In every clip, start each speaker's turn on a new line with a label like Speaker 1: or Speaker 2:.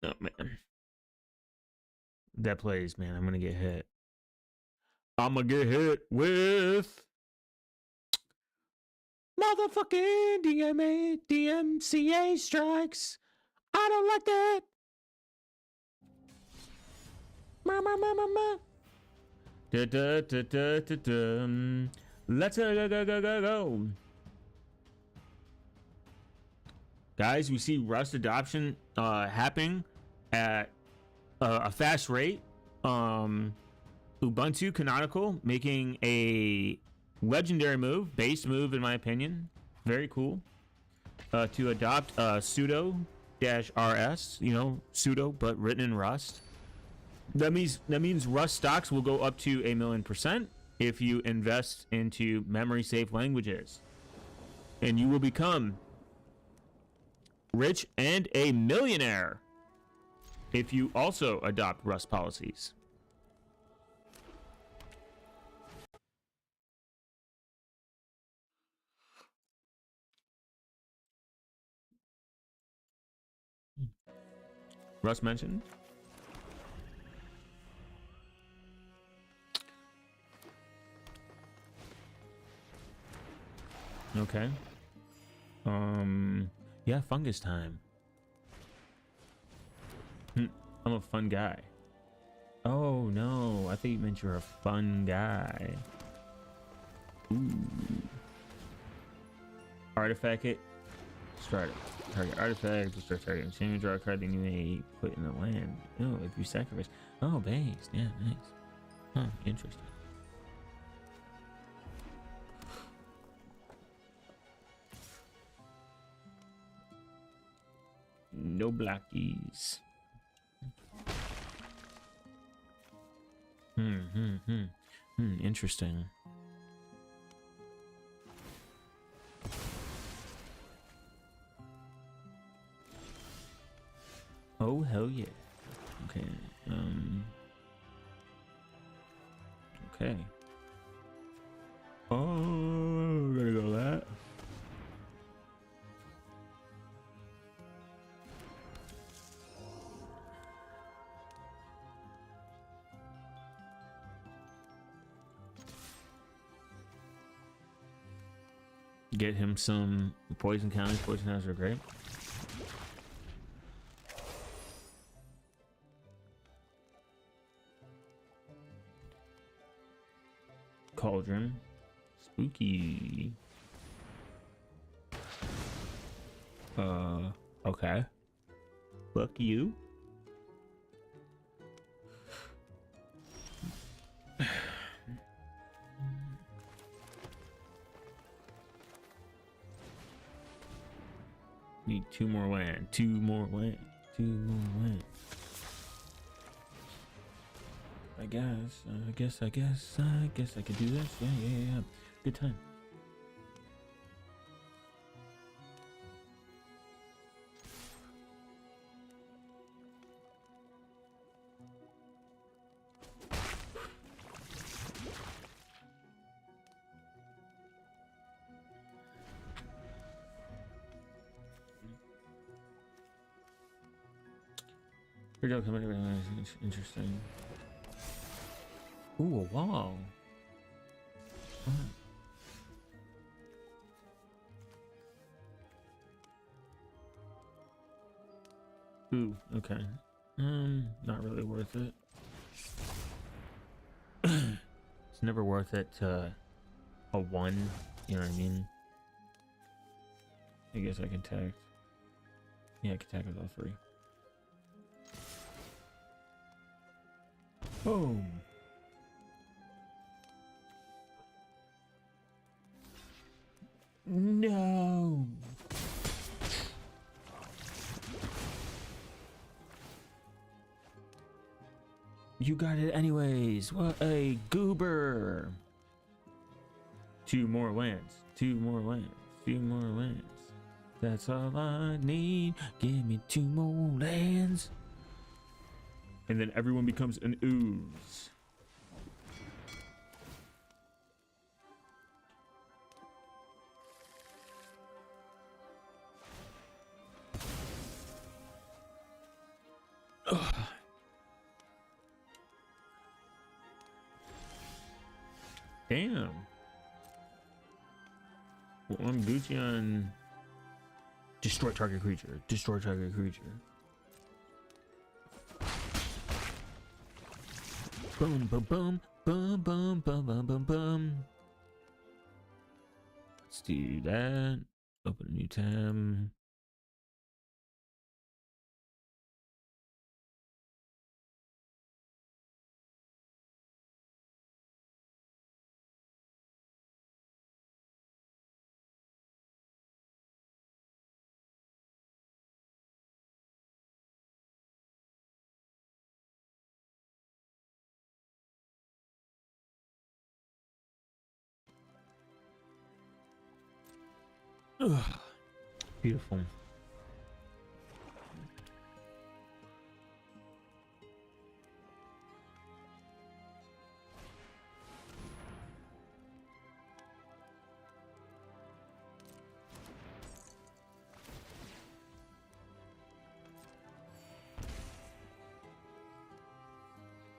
Speaker 1: Oh, man. That plays, man. I'm going to get hit. I'm going to get hit with motherfucking DMCA strikes. I don't like that. Let's go. Guys, we see Rust adoption happening at a fast rate. Ubuntu Canonical making a legendary move, base move in my opinion. Very cool. To adopt sudo-rs, you know, sudo but written in Rust. That means Rust stocks will go up to 1,000,000% if you invest into memory safe languages, and you will become rich and a millionaire if you also adopt Rust policies. Rust mentioned. Okay. Yeah, fungus time. I'm a fun guy. Oh no, I thought you meant you're a fun guy. Ooh. Artifact it. Start it. Target artifact to start targeting. Change, draw a card, then you may put in the land. Oh, if you sacrifice. Oh, base. Yeah, nice. Huh, interesting. No blockies. Interesting. Oh, hell yeah. Okay. Okay. Oh, gotta go that. Get him some poison counters. Poison counters are great. Cauldron. Spooky. Okay. Fuck you. Need 2 more land. 2 more land. 2 more land. I guess I could do this. Yeah. Good time. Interesting. Ooh, a wall. Ooh, okay. Not really worth it. It's never worth it to a 1, you know what I mean? I guess I can tag. Yeah, I can tag with all 3. Boom. No. You got it anyways. What a goober. 2 more lands. 2 more lands. 2 more lands. That's all I need. Give me 2 more lands. And then everyone becomes an ooze. Damn. Well, I'm Gucci on destroy target creature. Destroy target creature. Boom, boom, boom, boom, boom, boom, boom, boom, boom. Let's do that. Open a new tab. Ugh. Beautiful.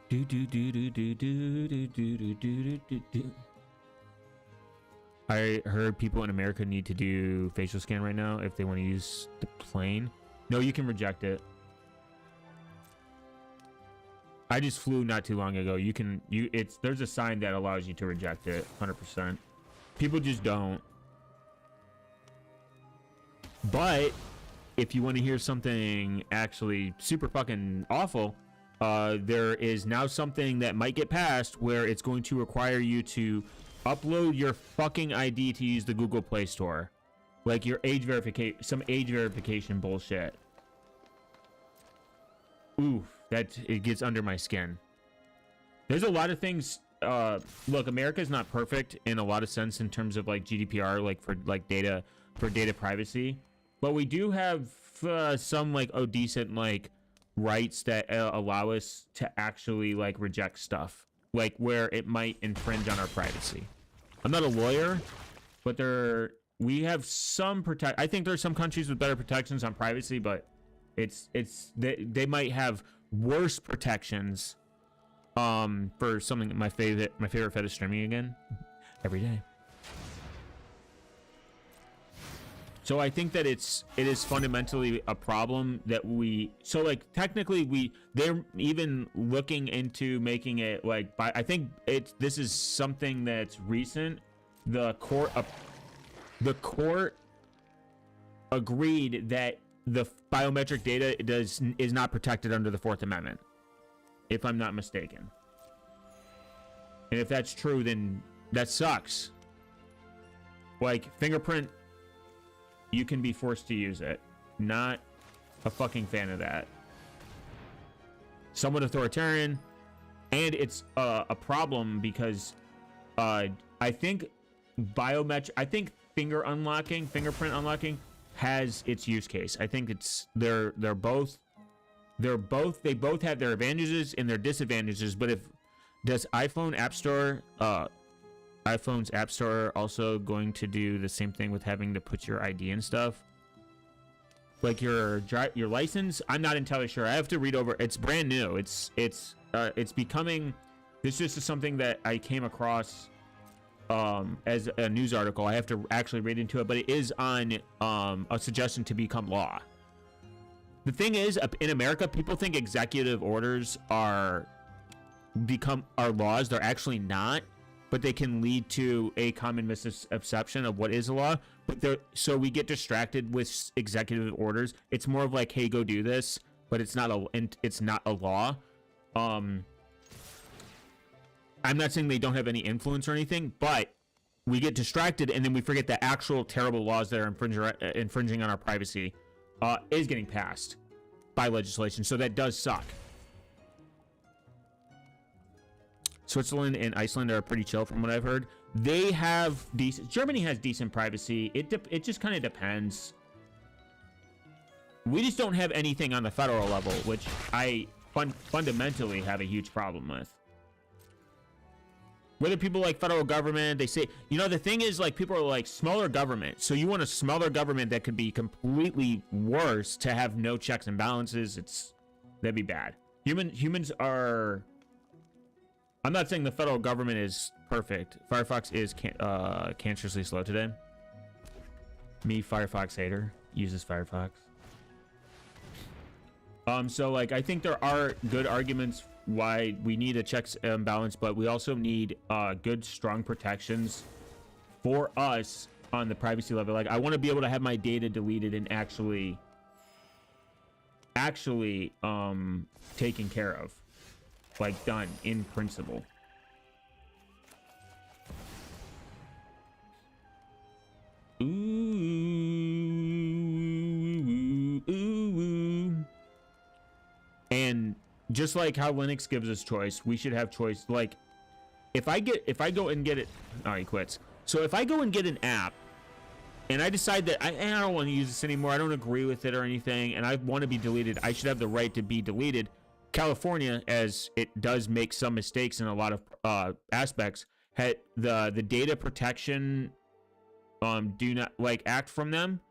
Speaker 1: Do do do do do do do do do do do do. I heard people in America need to do facial scan right now if they want to use the plane. No, you can reject it. I just flew not too long ago. There's a sign that allows you to reject it 100%. People just don't. But if you want to hear something actually super fucking awful, there is now something that might get passed where it's going to require you to upload your fucking ID to use the Google Play Store. Like your age verification, some age verification bullshit. Oof, it gets under my skin. There's a lot of things. Look, America's not perfect in a lot of sense in terms of like GDPR, like for data privacy, but we do have some like decent like rights that allow us to actually like reject stuff, like where it might infringe on our privacy. I'm not a lawyer, but we have some I think there's some countries with better protections on privacy, but they might have worse protections for something. My favorite fetish streaming again every day. So I think that it is fundamentally a problem that like technically they're even looking into making it like I think this is something that's recent. The court agreed that the biometric data is not protected under the 4th Amendment, if I'm not mistaken. And if that's true, then that sucks. Like fingerprint, you can be forced to use it. Not a fucking fan of that. Somewhat authoritarian, and it's a problem because I think fingerprint unlocking has its use case. I think they both have their advantages and their disadvantages. But does iPhone's App Store also going to do the same thing with having to put your ID and stuff? Like your license? I'm not entirely sure. I have to read over. It's brand new. It's becoming. This is something that I came across as a news article. I have to actually read into it, but it is on a suggestion to become law. The thing is, in America, people think executive orders are laws. They're actually not. But they can lead to a common misconception of what is a law. But so we get distracted with executive orders. It's more of like, hey, go do this, but it's not a law. I'm not saying they don't have any influence or anything, but we get distracted and then we forget the actual terrible laws that are infringing on our privacy is getting passed by legislation. So that does suck. Switzerland and Iceland are pretty chill from what I've heard. They have Germany has decent privacy. It just kind of depends. We just don't have anything on the federal level, which I fundamentally have a huge problem with. Whether people like federal government, they say, the thing is, like, people are like smaller government. So you want a smaller government that could be completely worse to have no checks and balances. That'd be bad. Humans are. I'm not saying the federal government is perfect. Firefox is cancerously slow today. Me, Firefox hater, uses Firefox. So like I think there are good arguments why we need a checks and balance, but we also need good, strong protections for us on the privacy level. Like I want to be able to have my data deleted and actually taken care of, like done in principle. And just like how Linux gives us choice, we should have choice. Like if I go and get it, oh, he quits. So if I go and get an app and I decide that I don't want to use this anymore, I don't agree with it or anything, and I want to be deleted, I should have the right to be deleted. California, as it does make some mistakes in a lot of aspects, had the data protection do not like act from them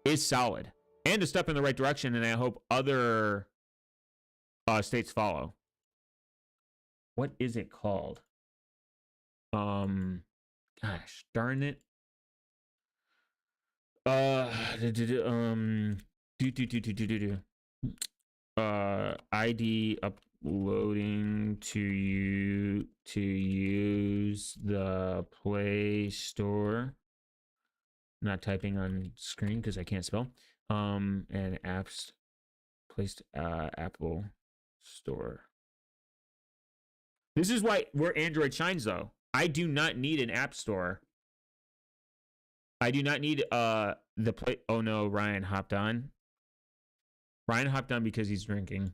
Speaker 1: is solid and a step in the right direction, and I hope other states follow. What is it called? Gosh darn it. ID uploading to you to use the Play Store. Not typing on screen because I can't spell. And apps placed Apple Store. This is where Android shines, though. I do not need an app store. I do not need the play. Oh no, Ryan hopped on. Ryan hopped on because he's drinking.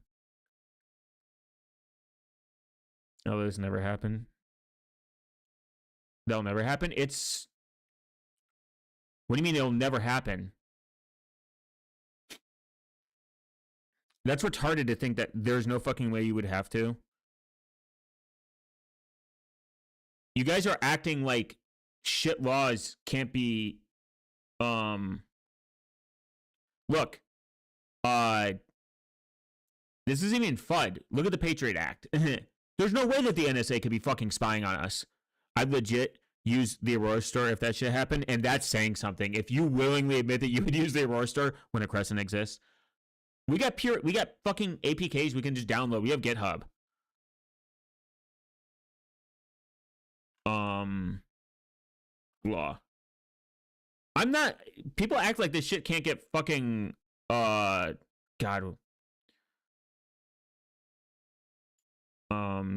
Speaker 1: Oh, this never happened. That'll never happen. It's. What do you mean it'll never happen? That's retarded to think that there's no fucking way you would have to. You guys are acting like shit laws can't be look, this isn't even FUD. Look at the Patriot Act. There's no way that the NSA could be fucking spying on us. I'd legit use the Aurora Store if that shit happened, and that's saying something. If you willingly admit that you would use the Aurora Store when a Crescent exists. We got fucking APKs we can just download. We have GitHub. Law. I'm not. People act like this shit can't get fucking. God.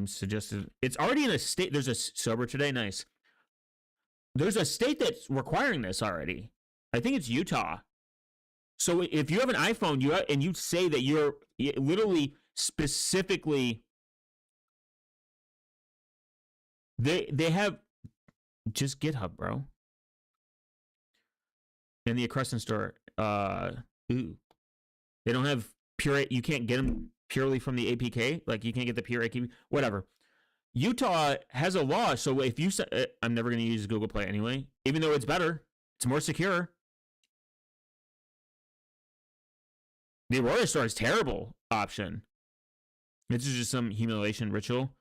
Speaker 1: Suggested. It's already in a state. There's a sober today. Nice. There's a state that's requiring this already. I think it's Utah. So if you have an iPhone, you say that you're literally specifically. They have. Just GitHub, bro. And the Crescent Store. Ooh. They don't have pure. You can't get them purely from the APK. Like, you can't get the pure APK. Whatever. Utah has a law. So if you say. I'm never going to use Google Play anyway. Even though it's better. It's more secure. The Aurora Store is a terrible option. This is just some humiliation ritual.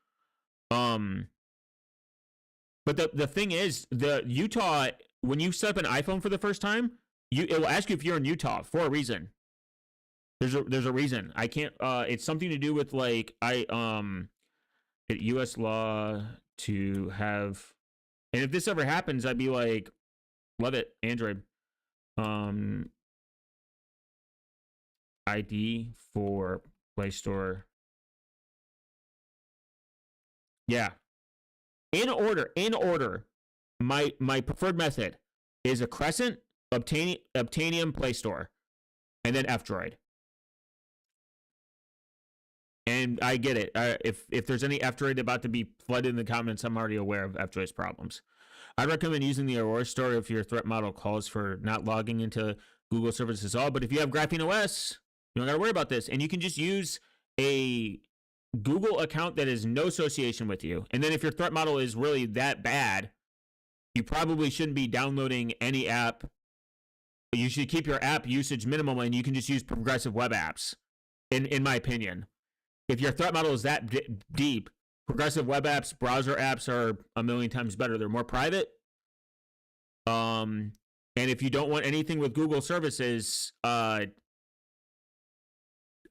Speaker 1: But the thing is, the Utah, when you set up an iPhone for the first time, it will ask you if you're in Utah for a reason. There's a reason. I can't. It's something to do with like U.S. law to have. And if this ever happens, I'd be like, love it, Android. ID for Play Store. Yeah. In order, my preferred method is a Crescent, Obtainium, Play Store, and then F-Droid. And I get it. If there's any F-Droid about to be flooded in the comments, I'm already aware of F-Droid's problems. I'd recommend using the Aurora Store if your threat model calls for not logging into Google services at all. But if you have Graphene OS, you don't got to worry about this. And you can just use a Google account that has no association with you. And then if your threat model is really that bad, you probably shouldn't be downloading any app. You should keep your app usage minimal, and you can just use progressive web apps, in my opinion. If your threat model is that deep, Progressive web apps, browser apps are a million times better. They're more private. And if you don't want anything with Google services, I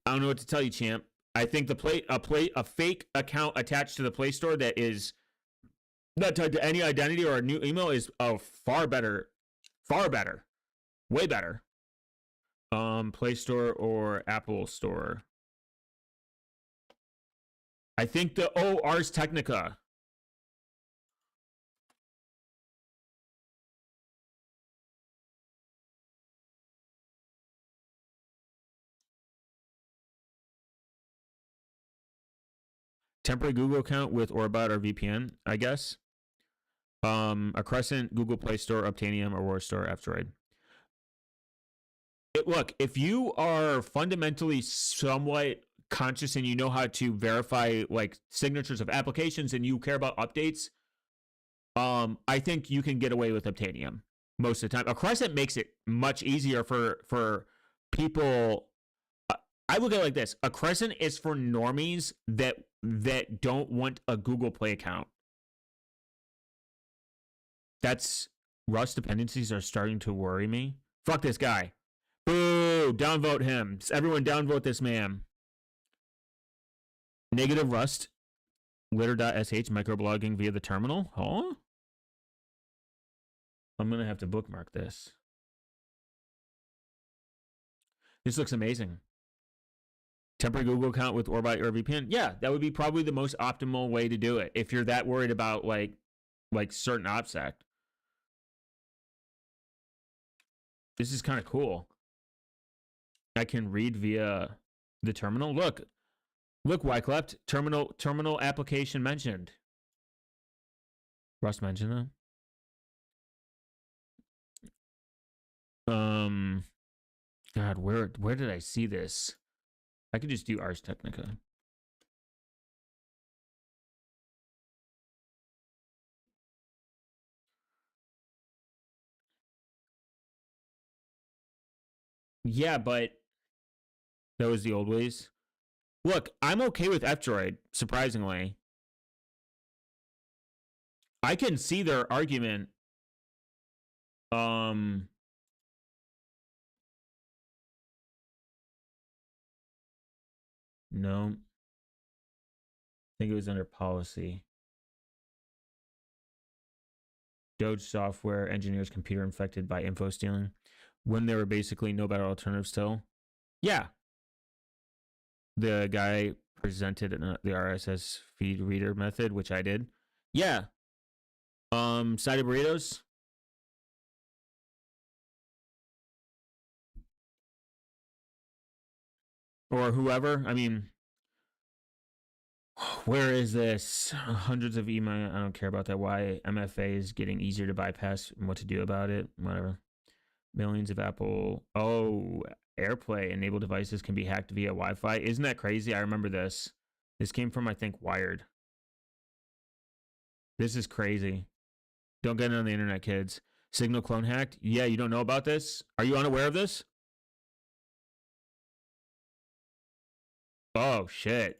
Speaker 1: don't know what to tell you, champ. I think a fake account attached to the Play Store that is not tied to any identity or a new email is far better, way better. Play Store or Apple Store. I think Ars Technica. Temporary Google account with Orbot or VPN, I guess. A Crescent, Google Play Store, Obtainium, Aurora Store, F-Droid. Look, if you are fundamentally somewhat conscious and you know how to verify like signatures of applications and you care about updates, I think you can get away with Obtainium most of the time. A Crescent makes it much easier for people. I look at it like this: a Crescent is for normies that don't want a Google Play account. That's Rust dependencies are starting to worry me. Fuck this guy. Boo! Downvote him. Everyone downvote this man. Negative Rust. Litter.sh microblogging via the terminal. Huh? I'm going to have to bookmark this. This looks amazing. Temporary Google account with Orbot or VPN. Yeah, that would be probably the most optimal way to do it if you're that worried about like certain OPSEC. This is kind of cool. I can read via the terminal. Look, Wyclef, terminal application mentioned. Rust mentioned that. God, where did I see this? I could just do Ars Technica. Yeah, but that was the old ways. Look, I'm okay with F-Droid, surprisingly. I can see their argument. No. I think it was under policy. Doge software engineers computer infected by info stealing when there were basically no better alternative still. Yeah. The guy presented the RSS feed reader method, which I did. Yeah. Side of burritos. Or whoever. I mean, where is this? Hundreds of email. I don't care about that. Why MFA is getting easier to bypass and what to do about it. Whatever. Millions of Apple. Oh, AirPlay enabled devices can be hacked via Wi-Fi. Isn't that crazy? I remember this. This came from, I think, Wired. This is crazy. Don't get it on the internet, kids. Signal clone hacked? Yeah, you don't know about this? Are you unaware of this? Oh, shit.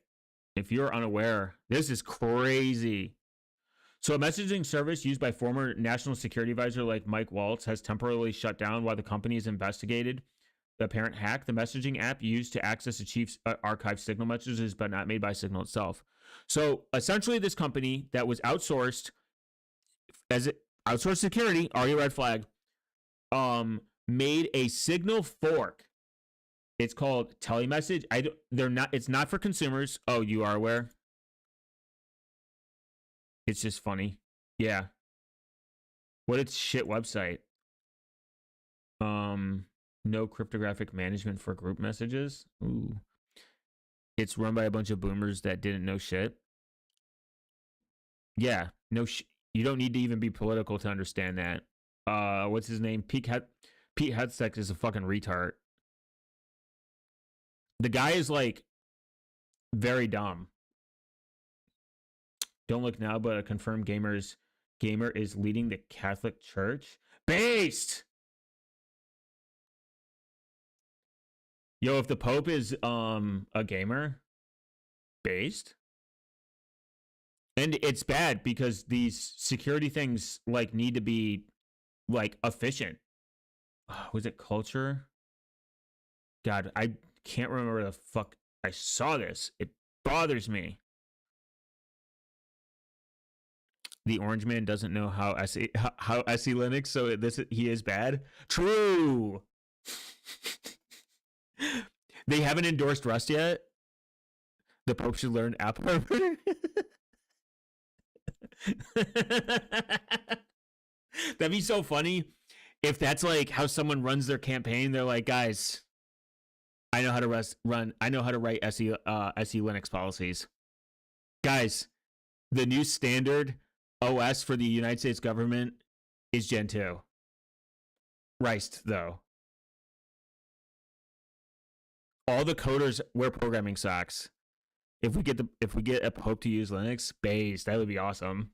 Speaker 1: If you're unaware, this is crazy. So a messaging service used by former national security advisor like Mike Waltz has temporarily shut down while the company is investigated the apparent hack. The messaging app used to access the chief's archived Signal messages, but not made by Signal itself. So essentially, this company that was outsourced as outsourced security, already red flag, made a Signal fork. It's called Telemessage. It's not for consumers. Oh, you are aware? It's just funny. Yeah. What a shit website. No cryptographic management for group messages. Ooh. It's run by a bunch of boomers that didn't know shit. Yeah. You don't need to even be political to understand that. What's his name? Pete Hetzek is a fucking retard. The guy is like very dumb. Don't look now, but a confirmed gamer is leading the Catholic Church. Based. Yo, if the Pope is a gamer, based. And it's bad because these security things like need to be like efficient. Was it culture? God, I can't remember the fuck I saw this. It bothers me. The orange man doesn't know how SE Linux, so he is bad. True. They haven't endorsed Rust yet. The Pope should learn app hardware. That'd be so funny if that's like how someone runs their campaign. They're like, guys, I know how to run. I know how to write SE Linux policies. Guys, the new standard OS for the United States government is Gen 2. Riced though. All the coders wear programming socks. If we get a Pope to use Linux, base, that would be awesome.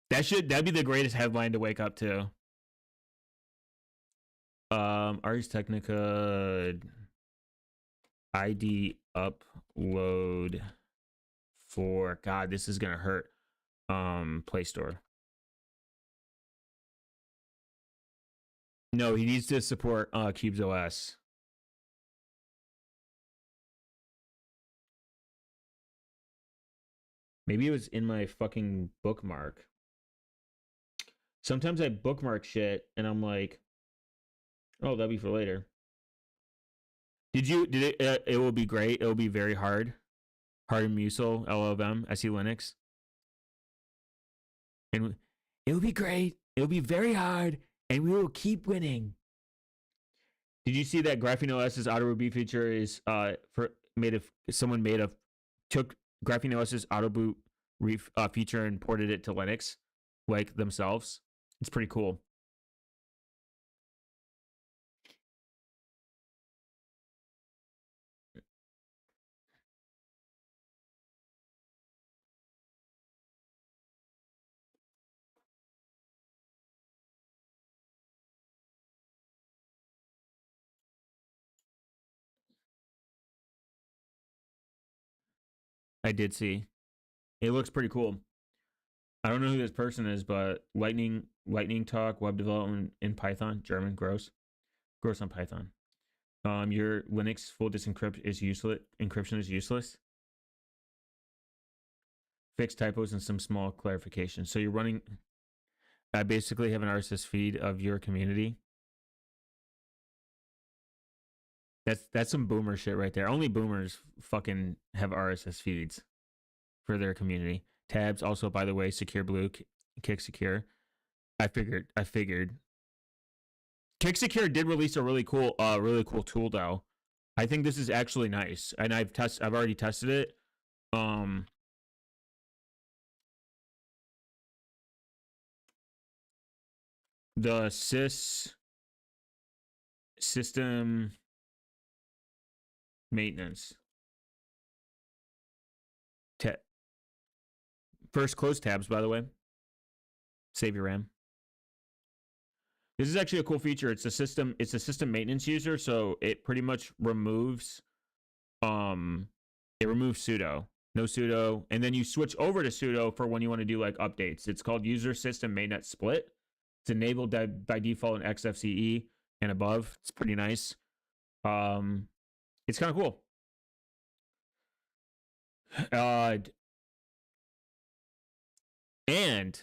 Speaker 1: That'd be the greatest headline to wake up to. Ars Technica ID upload for, God, this is gonna hurt. Play Store. No, he needs to support Cubes OS. Maybe it was in my fucking bookmark. Sometimes I bookmark shit and I'm like, oh, that'll be for later. Did it? It will be great. It will be very hard. Hard and Musel, LLVM, SE Linux. And it will be great. It will be very hard. And we will keep winning. Did you see that Graphene OS's auto reboot feature is took Graphene OS's auto boot feature and ported it to Linux, like themselves? It's pretty cool. I did see. It looks pretty cool. I don't know who this person is, but Lightning Talk, web development in Python, German, gross on Python. Your Linux full disk encryption is useless. Fix typos and some small clarifications. So you're running. I basically have an RSS feed of your community. That's some boomer shit right there. Only boomers fucking have RSS feeds for their community. Tabs also, by the way, Secure Blue, Kick Secure. I figured. Kick Secure did release a really cool tool though. I think this is actually nice, and I've already tested it. The system maintenance. First, close tabs, by the way. Save your RAM. This is actually a cool feature. It's a system maintenance user, so it pretty much removes sudo. No sudo, and then you switch over to sudo for when you want to do like updates. It's called user system mainnet split. It's enabled by default in XFCE and above. It's pretty nice. It's kind of cool. And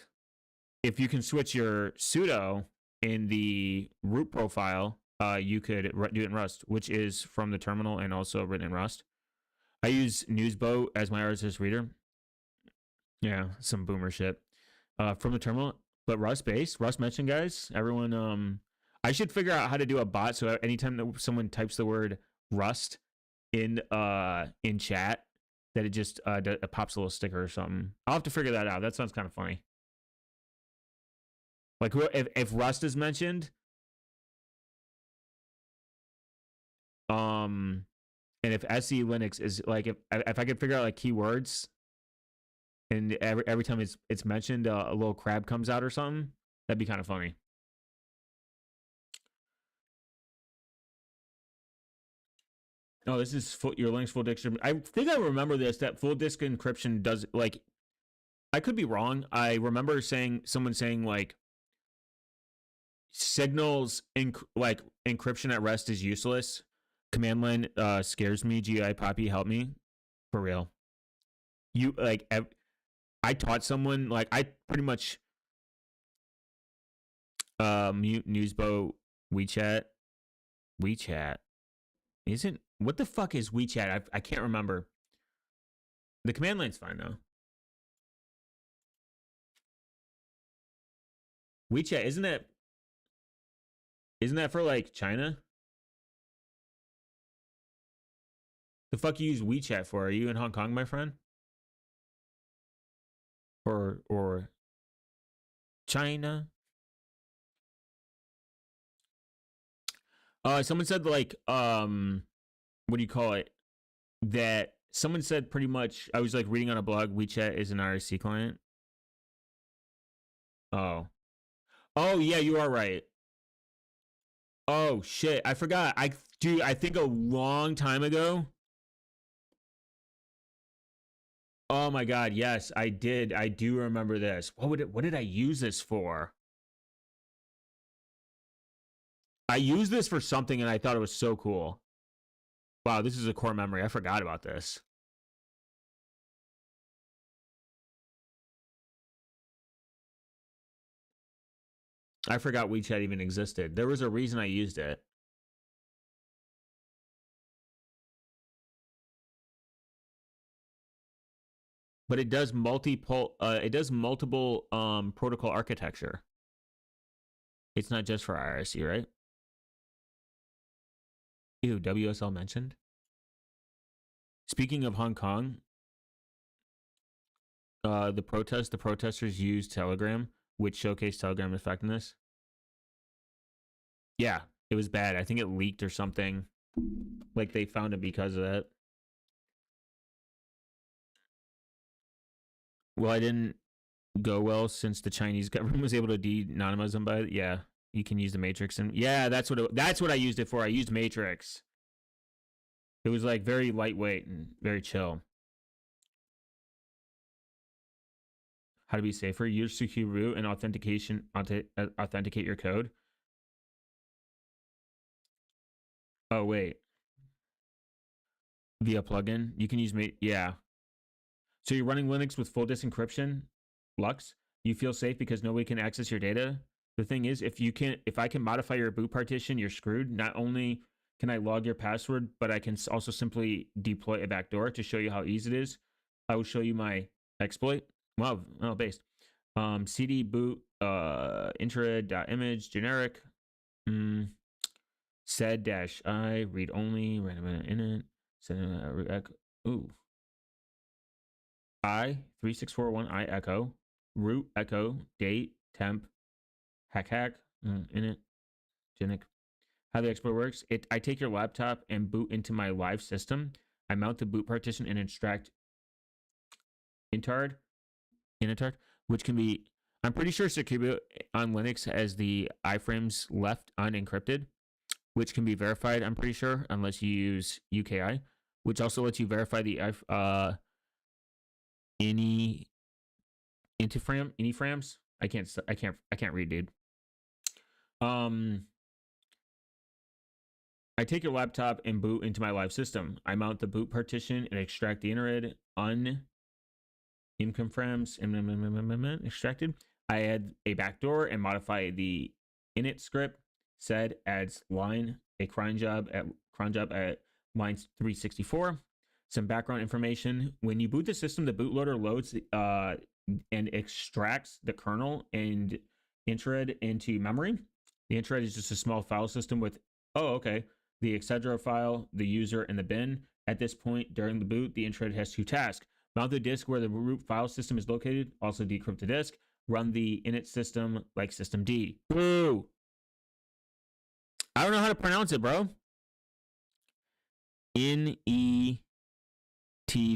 Speaker 1: if you can switch your sudo in the root profile, you could do it in Rust, which is from the terminal and also written in Rust. I use Newsboat as my RSS reader. Yeah, some boomer shit. From the terminal, but Rust based. Rust mentioned, guys. Everyone, I should figure out how to do a bot so anytime that someone types the word Rust in chat, that it just it pops a little sticker or something. I'll have to figure that out. That sounds kind of funny. Like if Rust is mentioned, and if SE Linux is like if I could figure out like keywords, and every time it's mentioned, a little crab comes out or something, that'd be kind of funny. Oh, this is your Linux full disk. I think I remember this. That full disk encryption does like I could be wrong. I remember someone saying like signals like encryption at rest is useless. Command line scares me. GI Poppy, help me. For real. You like I taught someone like I pretty much mute Newsbo WeChat isn't what the fuck is WeChat? I can't remember. The command line's fine though. WeChat isn't that for like China? The fuck you use WeChat for? Are you in Hong Kong, my friend? Or China? Someone said like what do you call it? That someone said pretty much I was like reading on a blog WeChat is an IRC client. Oh. Oh yeah, you are right. Oh shit, I forgot. I think a long time ago. Oh my god, yes, I did. I do remember this. What did I use this for? I used this for something and I thought it was so cool. Wow, this is a core memory. I forgot about this. I forgot WeChat even existed. There was a reason I used it. But it does multiple protocol architecture. It's not just for IRC, right? Ew, WSL mentioned. Speaking of Hong Kong, the protesters used Telegram, which showcased Telegram effectiveness. Yeah, it was bad. I think it leaked or something. Like they found it because of that. Well, I didn't go well since the Chinese government was able to de-anonymize them by yeah. You can use the matrix and yeah, that's what I used it for. I used matrix. It was like very lightweight and very chill. How to be safer? Use secure root and authenticate your code. Oh wait, via plugin you can use yeah. So you're running Linux with full disk encryption, Lux. You feel safe because nobody can access your data. The thing is, if I can modify your boot partition, you're screwed. Not only can I log your password, but I can also simply deploy a backdoor to show you how easy it is. I will show you my exploit. Wow, oh, based. CD boot intra.image generic sed-i read only random init send ooh I3641 echo root echo date temp hack init genic. How the exploit works: I take your laptop and boot into my live system. I mount the boot partition and extract intard, which can be. I'm pretty sure secure boot on Linux has the iframes left unencrypted, which can be verified. I'm pretty sure, unless you use UKI, which also lets you verify the anyframes. I can't read, dude. I take your laptop and boot into my live system. I mount the boot partition and extract the init income frames extracted. I add a backdoor and modify the init script. Sed adds a cron job at line 364. Some background information. When you boot the system, the bootloader loads and extracts the kernel and interred into memory. The interred is just a small file system with the etc file, the user, and the bin. At this point during the boot, the interred has two tasks: mount the disk where the root file system is located, also decrypt the disk, run the init system like systemd. Boo! I don't know how to pronounce it, bro. NET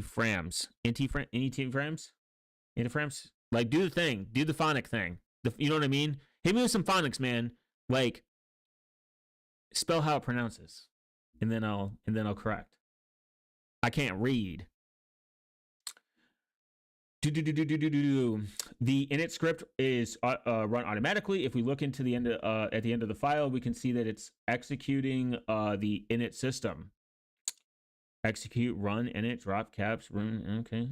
Speaker 1: frames. NET frames? Like, do the thing. Do the phonic thing. You know what I mean? Hit me with some phonics, man. Like, spell how it pronounces. And then I'll correct. I can't read. The init script is run automatically. If we look into the end at the end of the file, we can see that it's executing the init system. Execute, run, init, drop, caps, run. Okay.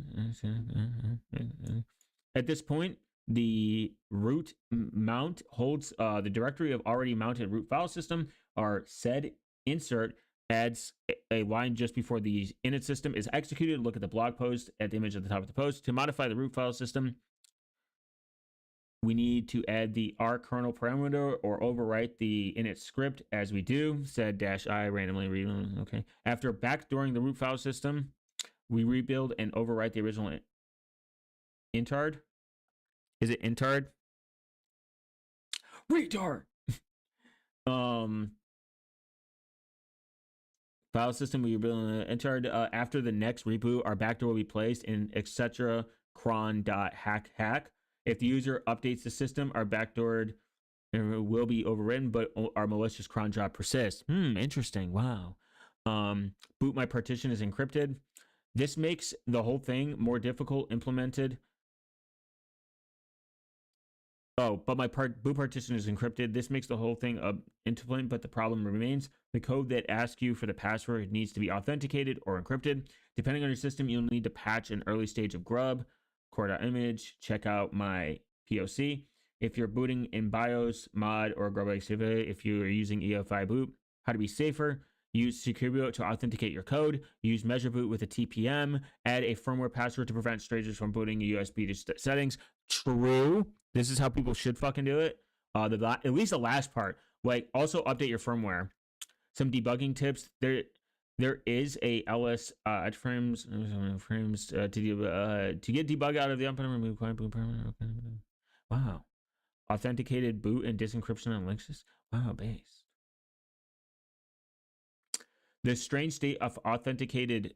Speaker 1: At this point, the root mount holds the directory of already mounted root file system. Our sed insert adds a line just before the init system is executed. Look at the blog post at the image at the top of the post. To modify the root file system, we need to add the R kernel parameter or overwrite the init script as we do. Sed -I randomly read. Okay. After backdooring the root file system, we rebuild and overwrite the original intard. Is it intard? Retard. File system we rebuild intard. After the next reboot, our backdoor will be placed in etc. cron.hack. If the user updates the system, our backdoor will be overwritten, but our malicious cron job persists. Interesting. Wow. Boot my partition is encrypted. This makes the whole thing more difficult implemented. Oh, but my boot partition is encrypted. This makes the whole thing implement, but the problem remains. The code that asks you for the password needs to be authenticated or encrypted. Depending on your system, you'll need to patch an early stage of grub, core.image, check out my POC. If you're booting in BIOS, mod, or grub activity, if you are using EFI boot, how to be safer. Use secure boot to authenticate your code. Use measure boot with a TPM. Add a firmware password to prevent strangers from booting USB to settings. True. This is how people should fucking do it. At least the last part. Like, also update your firmware. Some debugging tips. There is a ls frames to get debug out of the upper remove client boot parameter. Wow. Authenticated boot and disencryption on Linux. Wow, base. The strange state of authenticated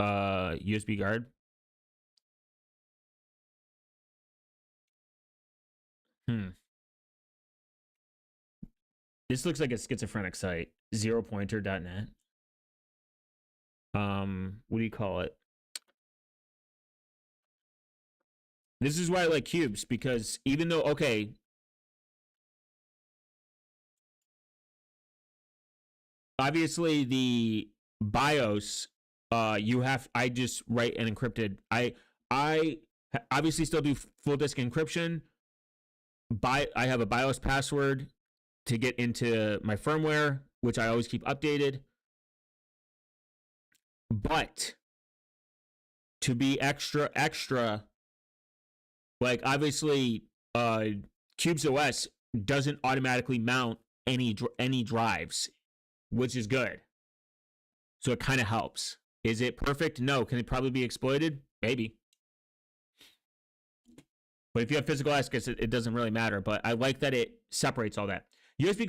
Speaker 1: USB guard. This looks like a schizophrenic site. Zeropointer.net. What do you call it? This is why I like cubes, because even though, okay, obviously the BIOS, I just write an encrypted. I obviously still do full disk encryption. I have a BIOS password to get into my firmware, which I always keep updated. But to be extra, like obviously, Cubes OS doesn't automatically mount any drives, which is good. So it kind of helps. Is it perfect? No. Can it probably be exploited? Maybe. But if you have physical assets, it doesn't really matter. But I like that it separates all that. USB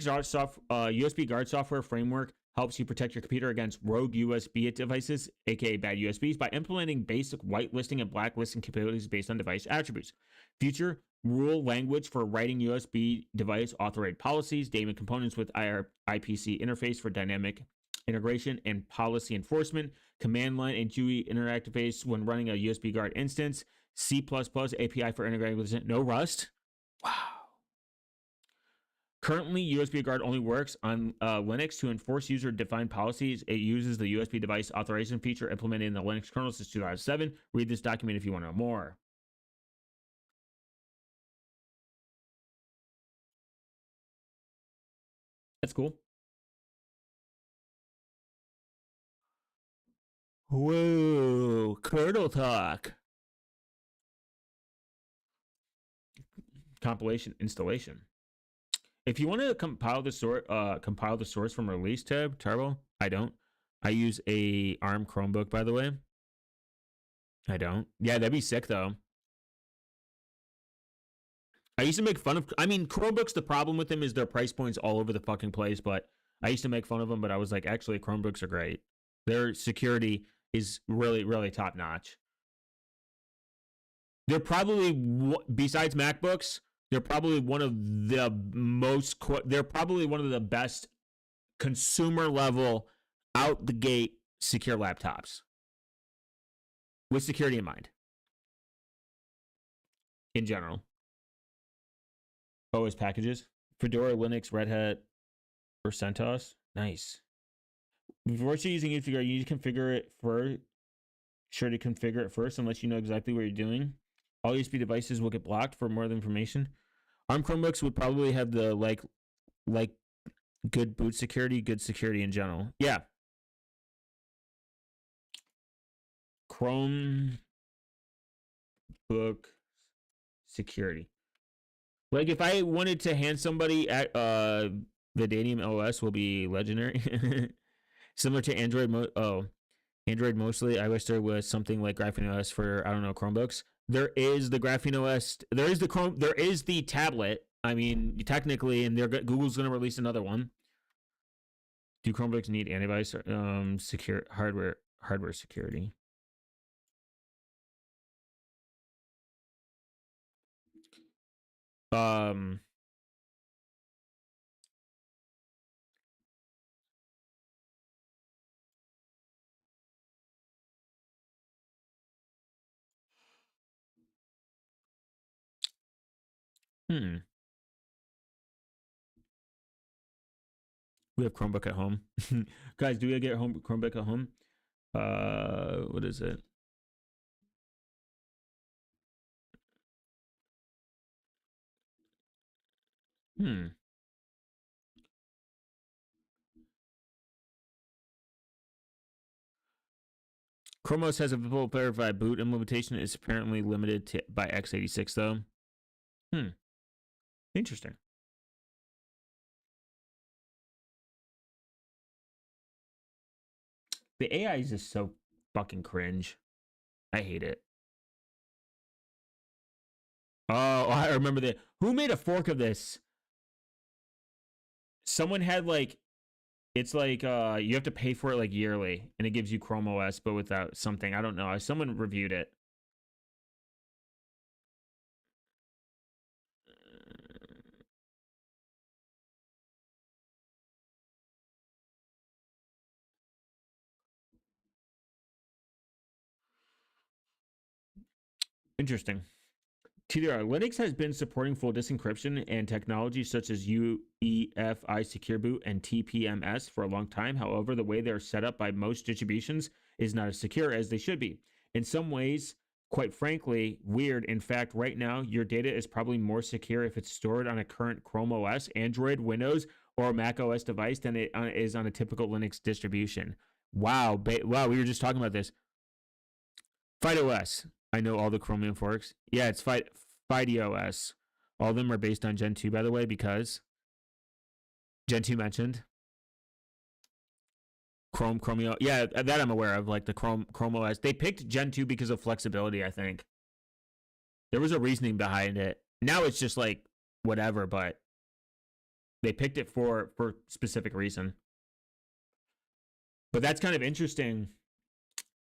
Speaker 1: guard software framework helps you protect your computer against rogue USB devices, aka bad USBs, by implementing basic whitelisting and blacklisting capabilities based on device attributes. Future rule language for writing USB device authorized policies, daemon components with IPC interface for dynamic integration and policy enforcement, command line and GUI interface when running a USB guard instance, C++ API for integrating with no Rust. Wow. Currently, USB guard only works on Linux to enforce user-defined policies. It uses the USB device authorization feature implemented in the Linux kernel since 2007. Read this document if you want to know more. That's cool. Whoa, kernel talk. Compilation installation. If you want to compile the source from release tab, Turbo, I don't. I use a ARM Chromebook, by the way. I don't. Yeah, that'd be sick though. I used to make fun of. I mean, Chromebooks. The problem with them is their price points all over the fucking place. But I used to make fun of them. But I was like, actually, Chromebooks are great. Their security is really, really top notch. They're probably, besides MacBooks, they're probably one of the most. They're probably one of the best consumer level, out the gate secure laptops. with security in mind. In general. OS packages. Fedora, Linux, Red Hat, or CentOS. Nice. Before using configure, you need to configure it first. Sure to configure it first unless you know exactly what you're doing. All USB devices will get blocked for more information. ARM Chromebooks would probably have the like good boot security, good security in general. Yeah. Chromebook security. Like if I wanted to hand somebody at Vidanium OS will be legendary. Similar to Android. Android mostly. I wish there was something like Graphene OS for, I don't know, Chromebooks. There is the Graphene OS. There is the Chrome. There is the tablet. I mean, technically, and Google's going to release another one. Do Chromebooks need antivirus? Secure hardware security. We have Chromebook at home. Guys, do we get Chromebook at home? What is it? Chrome OS has a full verified boot implementation. It's apparently limited to by x86 though. Interesting. The AI is just so fucking cringe. I hate it. Oh, I remember that. Who made a fork of this? Someone had like, it's like you have to pay for it like yearly, and it gives you Chrome OS, but without something. I don't know. Someone reviewed it. Interesting. TDR, Linux has been supporting full disk encryption and technologies such as UEFI Secure Boot and TPMS for a long time. However, the way they're set up by most distributions is not as secure as they should be. In some ways, quite frankly, weird. In fact, right now, your data is probably more secure if it's stored on a current Chrome OS, Android, Windows, or Mac OS device than it is on a typical Linux distribution. Wow. Wow, we were just talking about this. FidoOS. I know all the Chromium forks. Yeah, it's FidoOS. All of them are based on Gen 2, by the way, because Gen 2 mentioned. Chromium. Yeah, that I'm aware of, like the Chrome OS. They picked Gen 2 because of flexibility, I think. There was a reasoning behind it. Now it's just like whatever, but they picked it for specific reason. But that's kind of interesting.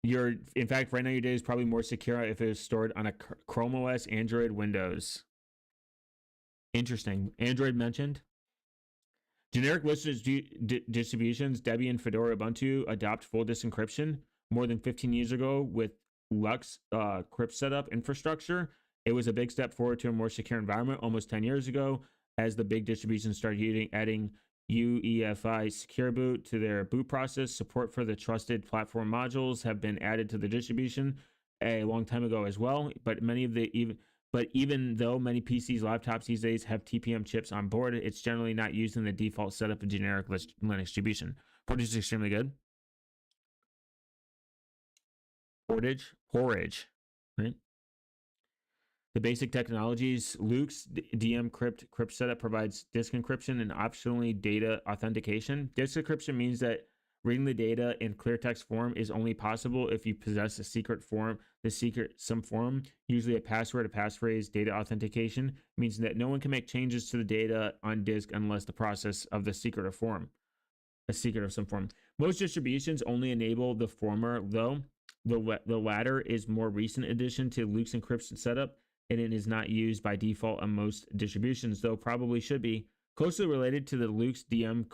Speaker 1: In fact, right now your data is probably more secure if it is stored on a Chrome OS, Android, Windows. Interesting. Android mentioned. Generic distributions, Debian, Fedora, Ubuntu adopt full disk encryption more than 15 years ago with Lux crypt setup infrastructure. It was a big step forward to a more secure environment almost 10 years ago as the big distributions started adding UEFI Secure Boot to their boot process. Support for the trusted platform modules have been added to the distribution a long time ago as well. But even though many PCs, laptops these days have TPM chips on board, it's generally not used in the default setup of generic Linux distribution. Portage is extremely good. Portage, right? The basic technologies, Luke's DM crypt setup provides disk encryption and optionally data authentication. Disk encryption means that reading the data in clear text form is only possible if you possess a secret form, some form, usually a password, a passphrase. Data authentication means that no one can make changes to the data on disk unless the process of the secret of some form. Most distributions only enable the former, though. The latter is more recent addition to Luke's encryption setup, and it is not used by default on most distributions, though probably should be. Closely related to the Luke's DM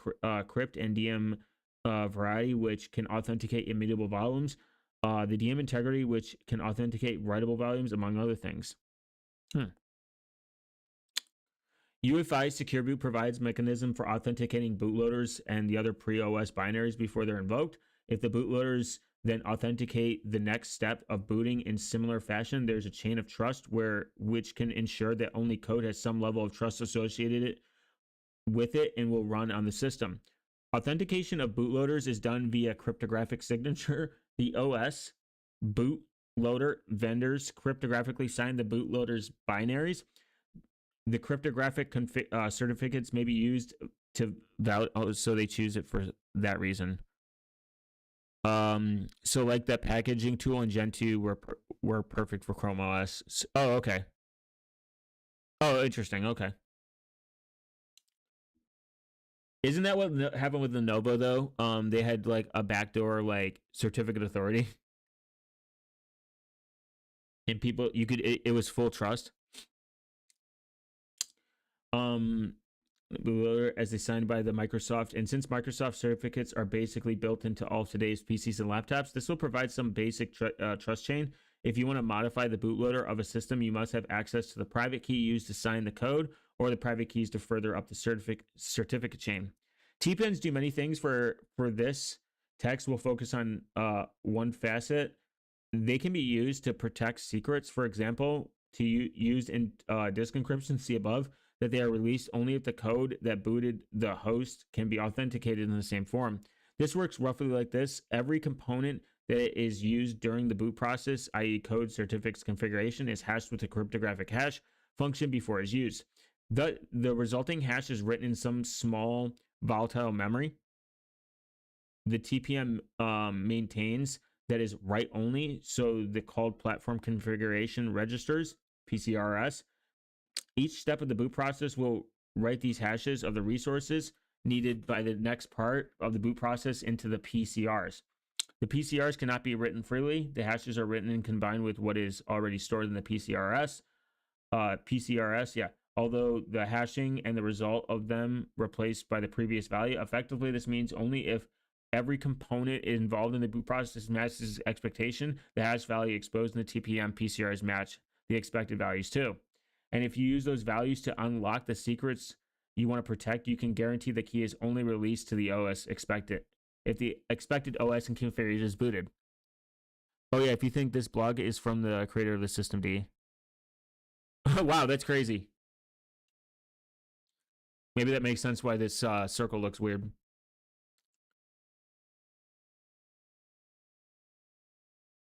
Speaker 1: crypt and DM variety, which can authenticate immutable volumes. the DM integrity, which can authenticate writable volumes, among other things. UEFI Secure Boot provides mechanism for authenticating bootloaders and the other pre-OS binaries before they're invoked. If the bootloaders then authenticate the next step of booting in similar fashion, there's a chain of trust which can ensure that only code has some level of trust associated with it and will run on the system. Authentication of bootloaders is done via cryptographic signature. The OS bootloader vendors cryptographically sign the bootloader's binaries. The cryptographic certificates may be used to validate, so they choose it for that reason. So like that packaging tool in Gen 2 were perfect for Chrome OS. Oh, okay. Oh, interesting. Okay. Isn't that what happened with Lenovo though? They had like a backdoor like certificate authority, and people it was full trust. As they signed by the Microsoft, and since Microsoft certificates are basically built into all of today's PCs and laptops, this will provide some basic trust chain. If you want to modify the bootloader of a system, you must have access to the private key used to sign the code or the private keys to further up the certificate chain. TPNs do many things. For this text, we'll focus on one facet. They can be used to protect secrets. For example, to used in disk encryption, see above, that they are released only if the code that booted the host can be authenticated in the same form. This works roughly like this. Every component that is used during the boot process, i.e. code, certificates, configuration, is hashed with a cryptographic hash function before it's used. The resulting hash is written in some small volatile memory. The TPM maintains that is write only, so the called platform configuration registers, PCRS. Each step of the boot process will write these hashes of the resources needed by the next part of the boot process into the PCRs. The PCRs cannot be written freely. The hashes are written and combined with what is already stored in the PCRS. Although the hashing and the result of them replaced by the previous value, effectively this means only if every component involved in the boot process matches expectation, the hash value exposed in the TPM PCRs match the expected values too. And if you use those values to unlock the secrets you want to protect, you can guarantee the key is only released to the OS expected if the expected OS and configuration is booted. Oh yeah, if you think this blog is from the creator of the systemd. Wow, that's crazy. Maybe that makes sense why this circle looks weird.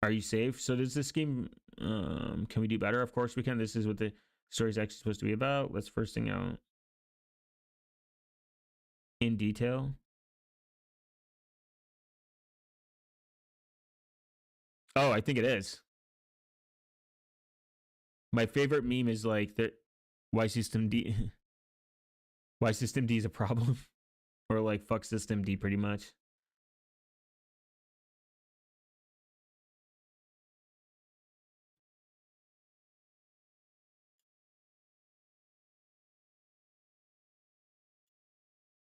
Speaker 1: Are you safe? So does this game, can we do better? Of course we can. This is what the story's actually supposed to be about. Let's first thing out in detail. Oh, I think it is. My favorite meme is like that. Why systemd? Why systemd is a problem, or like fuck systemd pretty much.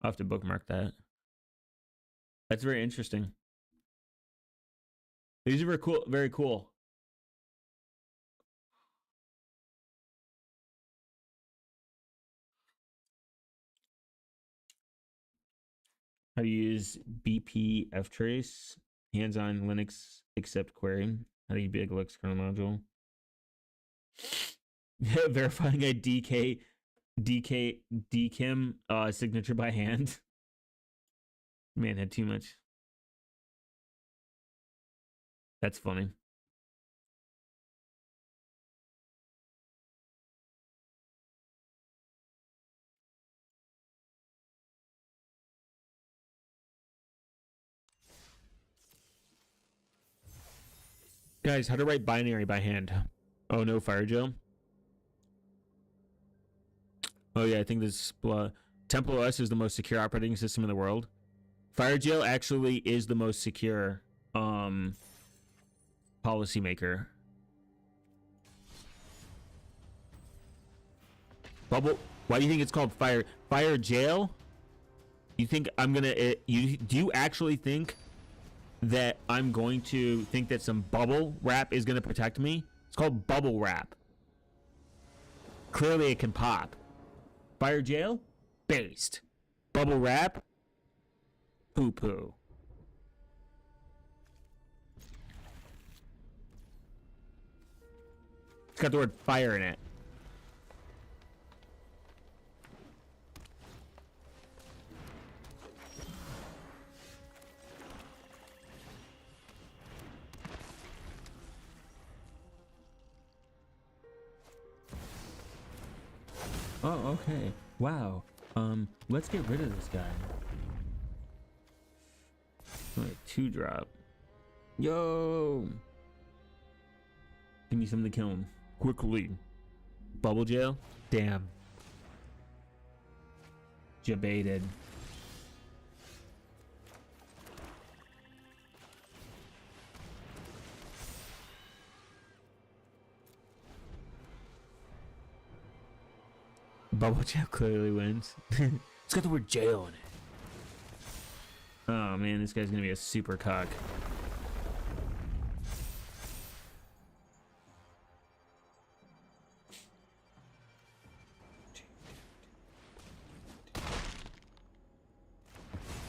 Speaker 1: I'll have to bookmark that. That's very interesting. These are very cool. Very cool. How to use BP ftrace, hands-on Linux accept query. How do you big Linux kernel module? Verifying a DKIM signature by hand. Man, had too much. That's funny. Guys, how to write binary by hand? Oh no, FireJail. Oh yeah, I think this Temple OS is the most secure operating system in the world. FireJail actually is the most secure policymaker. Bubble, why do you think it's called FireJail? You think I'm gonna? Do you actually think that I'm going to think that some bubble wrap is going to protect me. It's called bubble wrap. Clearly it can pop. Fire jail? Based. Bubble wrap? Poo poo. It's got the word fire in it. Oh, okay. Wow. Let's get rid of this guy. Like 2-drop. Yo! Give me something to kill him. Quickly. Bubble jail? Damn. Jebaited. Bubble jail clearly wins. It's got the word jail in it. Oh man, this guy's gonna be a super cock.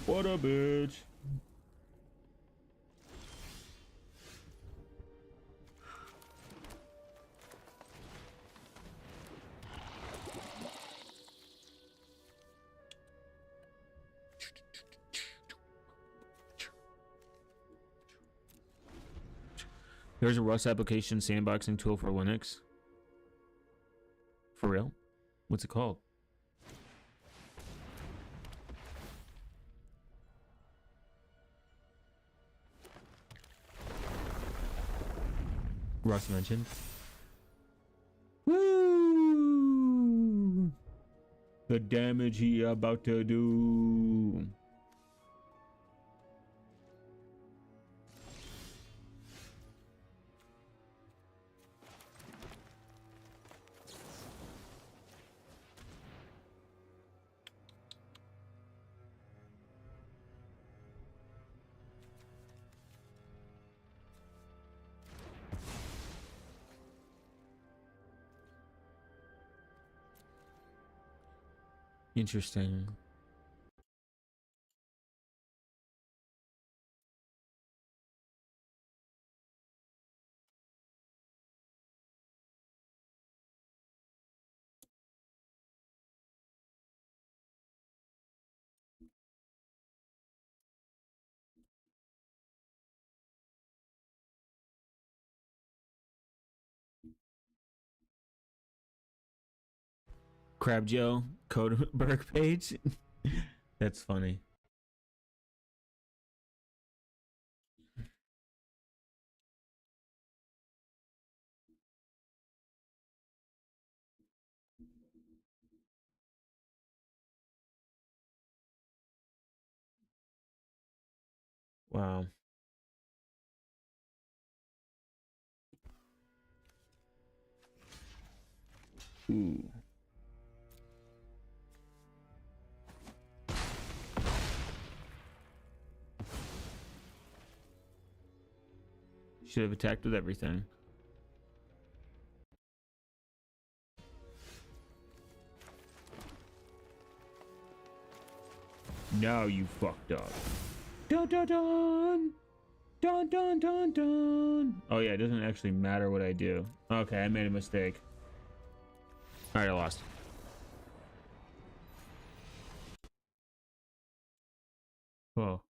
Speaker 1: What a bitch. There's a Rust application sandboxing tool for Linux. For real? What's it called? Rust mentioned. Woo! The damage he about to do. Interesting. Crab Joe Codeberg page. That's funny. Wow. Ooh. Should have attacked with everything. Now you fucked up. Dun dun dun! Dun dun dun dun! Oh yeah, it doesn't actually matter what I do. Okay, I made a mistake. Alright, I lost. Oh.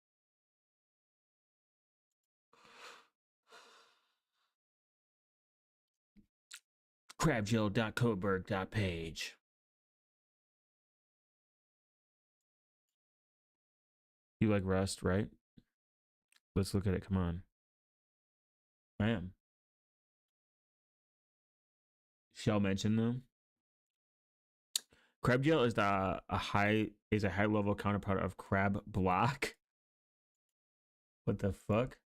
Speaker 1: crabjill.codeberg.page. You like Rust, right? Let's look at it. Come on. I am. Shall mention though. CrabJail is a high level counterpart of Crab Block. What the fuck?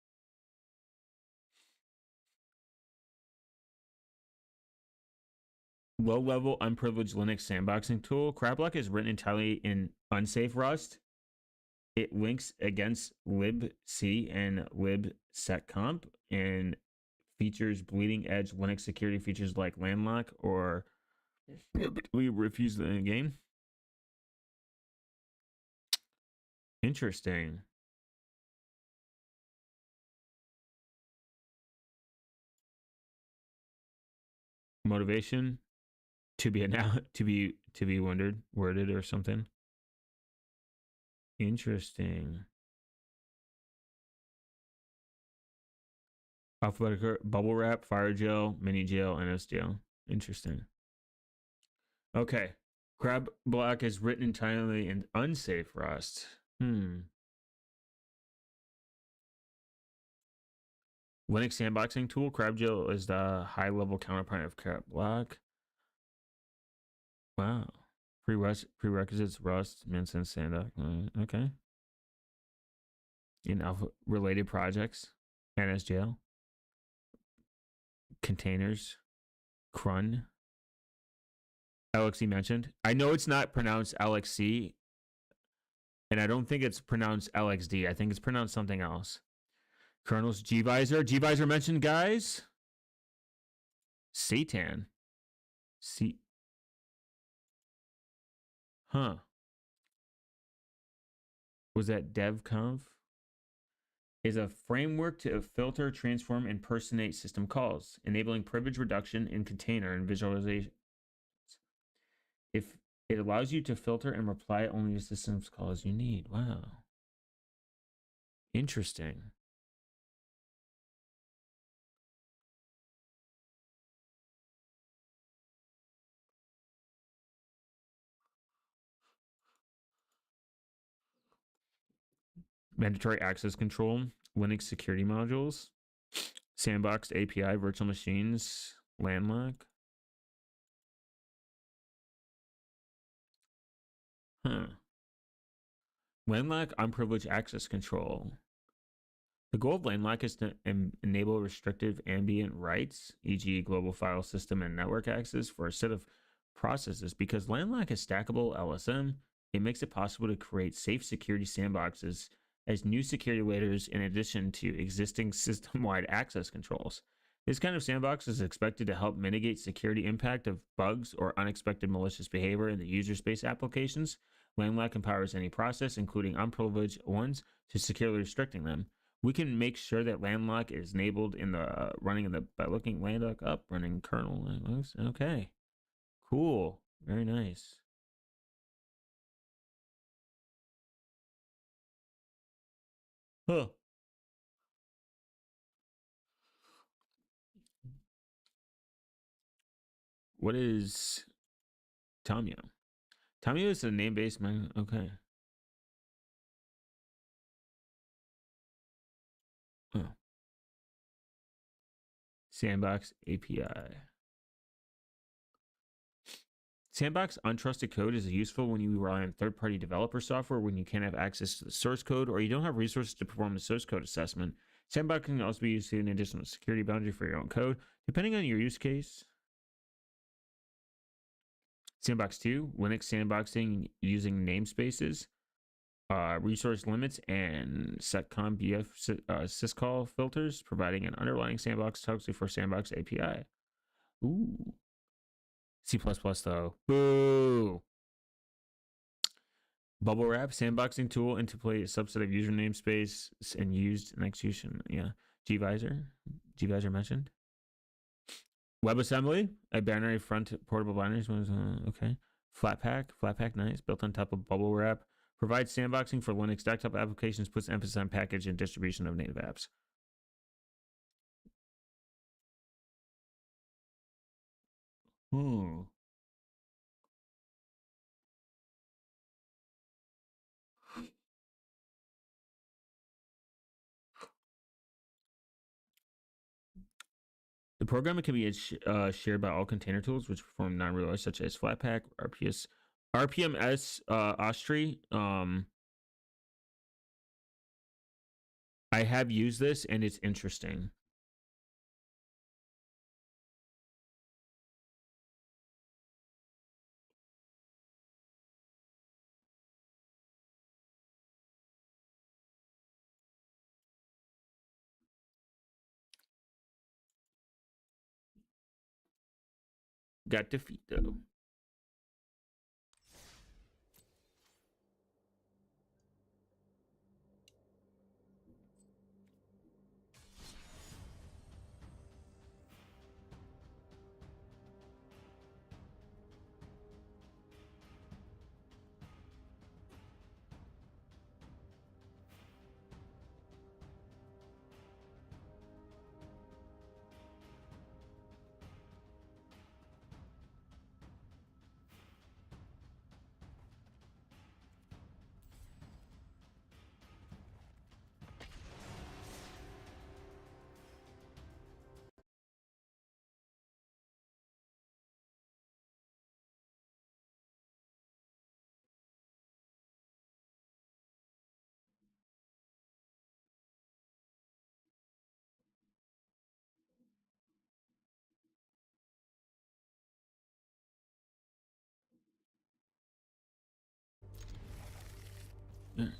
Speaker 1: Low level unprivileged Linux sandboxing tool. CrabBlock is written entirely in unsafe Rust. it links against libc and libseccomp and features bleeding edge Linux security features like landlock or we refuse the game. Interesting. Motivation to be now to be worded or something. Interesting. Alphabetical bubble wrap, fire gel, mini gel, NS gel. Interesting. Okay. Crab block is written entirely in unsafe Rust. Linux sandboxing tool. CrabGel is the high level counterpart of Crab block. Wow. Prerequisites Rust, Minson, Sandock. Okay. In alpha related projects, NSGL, containers, crun, LXC mentioned. I know it's not pronounced LXC, and I don't think it's pronounced LXD. I think it's pronounced something else. Kernels, gvisor. Gvisor mentioned, guys. Satan. Huh. Was that devconf? Is a framework to filter, transform, and impersonate system calls, enabling privilege reduction in container and visualization. If it allows you to filter and reply only to systems calls you need. Wow. Interesting. Mandatory access control, Linux security modules, sandboxed API, virtual machines, landlock. Huh. Landlock unprivileged access control. The goal of landlock is to enable restrictive ambient rights, e.g., global file system and network access for a set of processes. Because landlock is stackable LSM, it makes it possible to create safe security sandboxes as new security layers in addition to existing system-wide access controls. This kind of sandbox is expected to help mitigate security impact of bugs or unexpected malicious behavior in the user space applications. Landlock empowers any process, including unprivileged ones, to securely restricting them. We can make sure that landlock is enabled in the running in the by looking landlock up, running kernel. Okay, cool, very nice. Huh. What is Tamio? Tamio is a name-based man. Okay. Oh. Sandbox API. Sandbox untrusted code is useful when you rely on third-party developer software when you can't have access to the source code or you don't have resources to perform a source code assessment. Sandbox can also be used as an additional security boundary for your own code, depending on your use case. Sandbox 2, Linux sandboxing using namespaces, resource limits, and seccomp bf syscall filters, providing an underlying sandbox toxic for sandbox API. Ooh. C++ though. Boo. Bubble wrap sandboxing tool interplay a subset of user namespace and used in execution. Yeah. Gvisor mentioned. WebAssembly, a binary front portable binaries. Okay. Flatpak, nice. Built on top of bubble wrap. Provides sandboxing for Linux desktop applications, puts emphasis on package and distribution of native apps. Hmm. The program can be shared by all container tools which perform non-realized, such as Flatpak, RPMS, Ostri. I have used this and it's interesting. Got defeat though.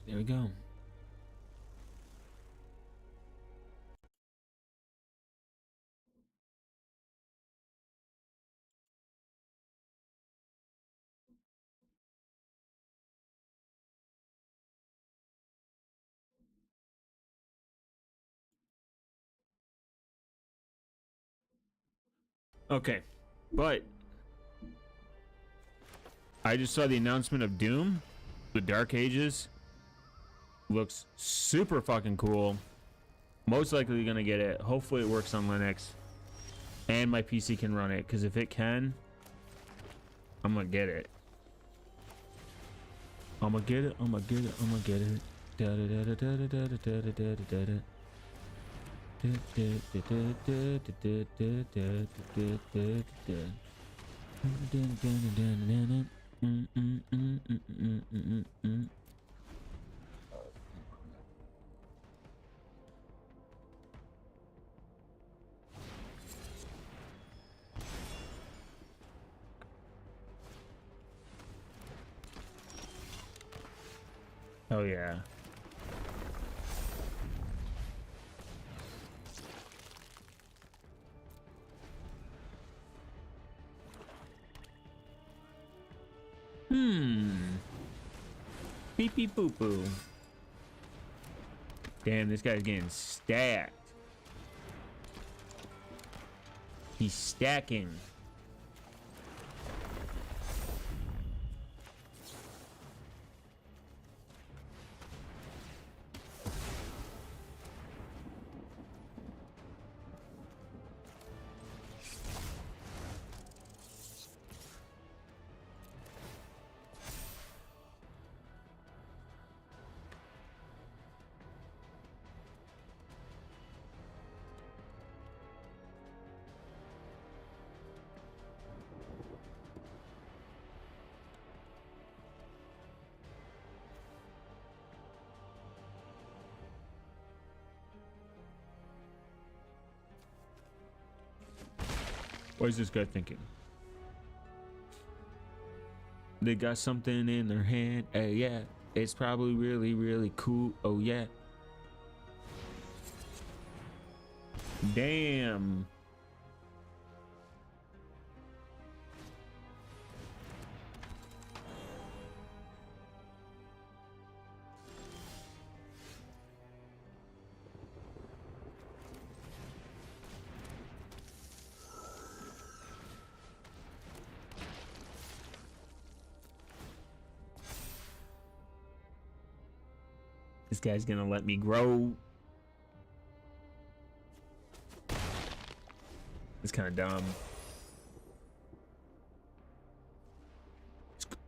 Speaker 1: There we go. Okay, but I just saw the announcement of Doom, the Dark Ages. Looks super fucking cool. Most likely gonna get it. Hopefully it works on Linux and my PC can run it, because if it can, I'm gonna get it. I'm gonna get it. I'm gonna get it. I'm gonna get it. Da da da da da da da da da da da. Oh yeah. Beep beep boop boo. Damn, this guy's getting stacked. He's stacking. What is this guy thinking? They got something in their hand. Hey, yeah. It's probably really, really cool. Oh, yeah. Damn. This guy's gonna let me grow. It's kind of dumb.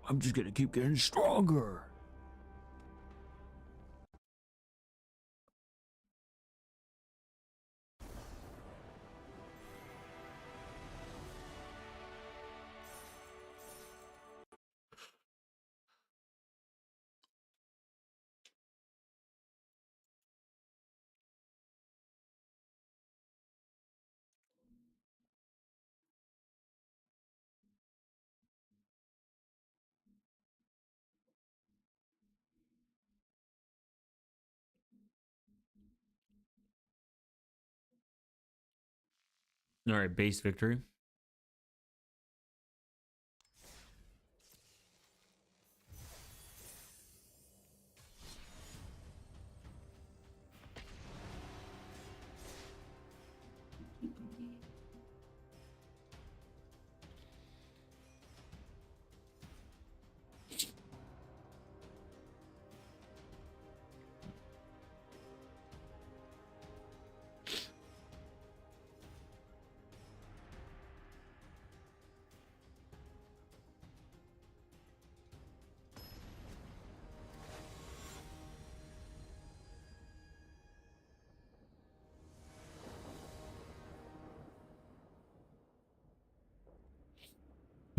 Speaker 1: I'm just gonna keep getting stronger. All right, base victory.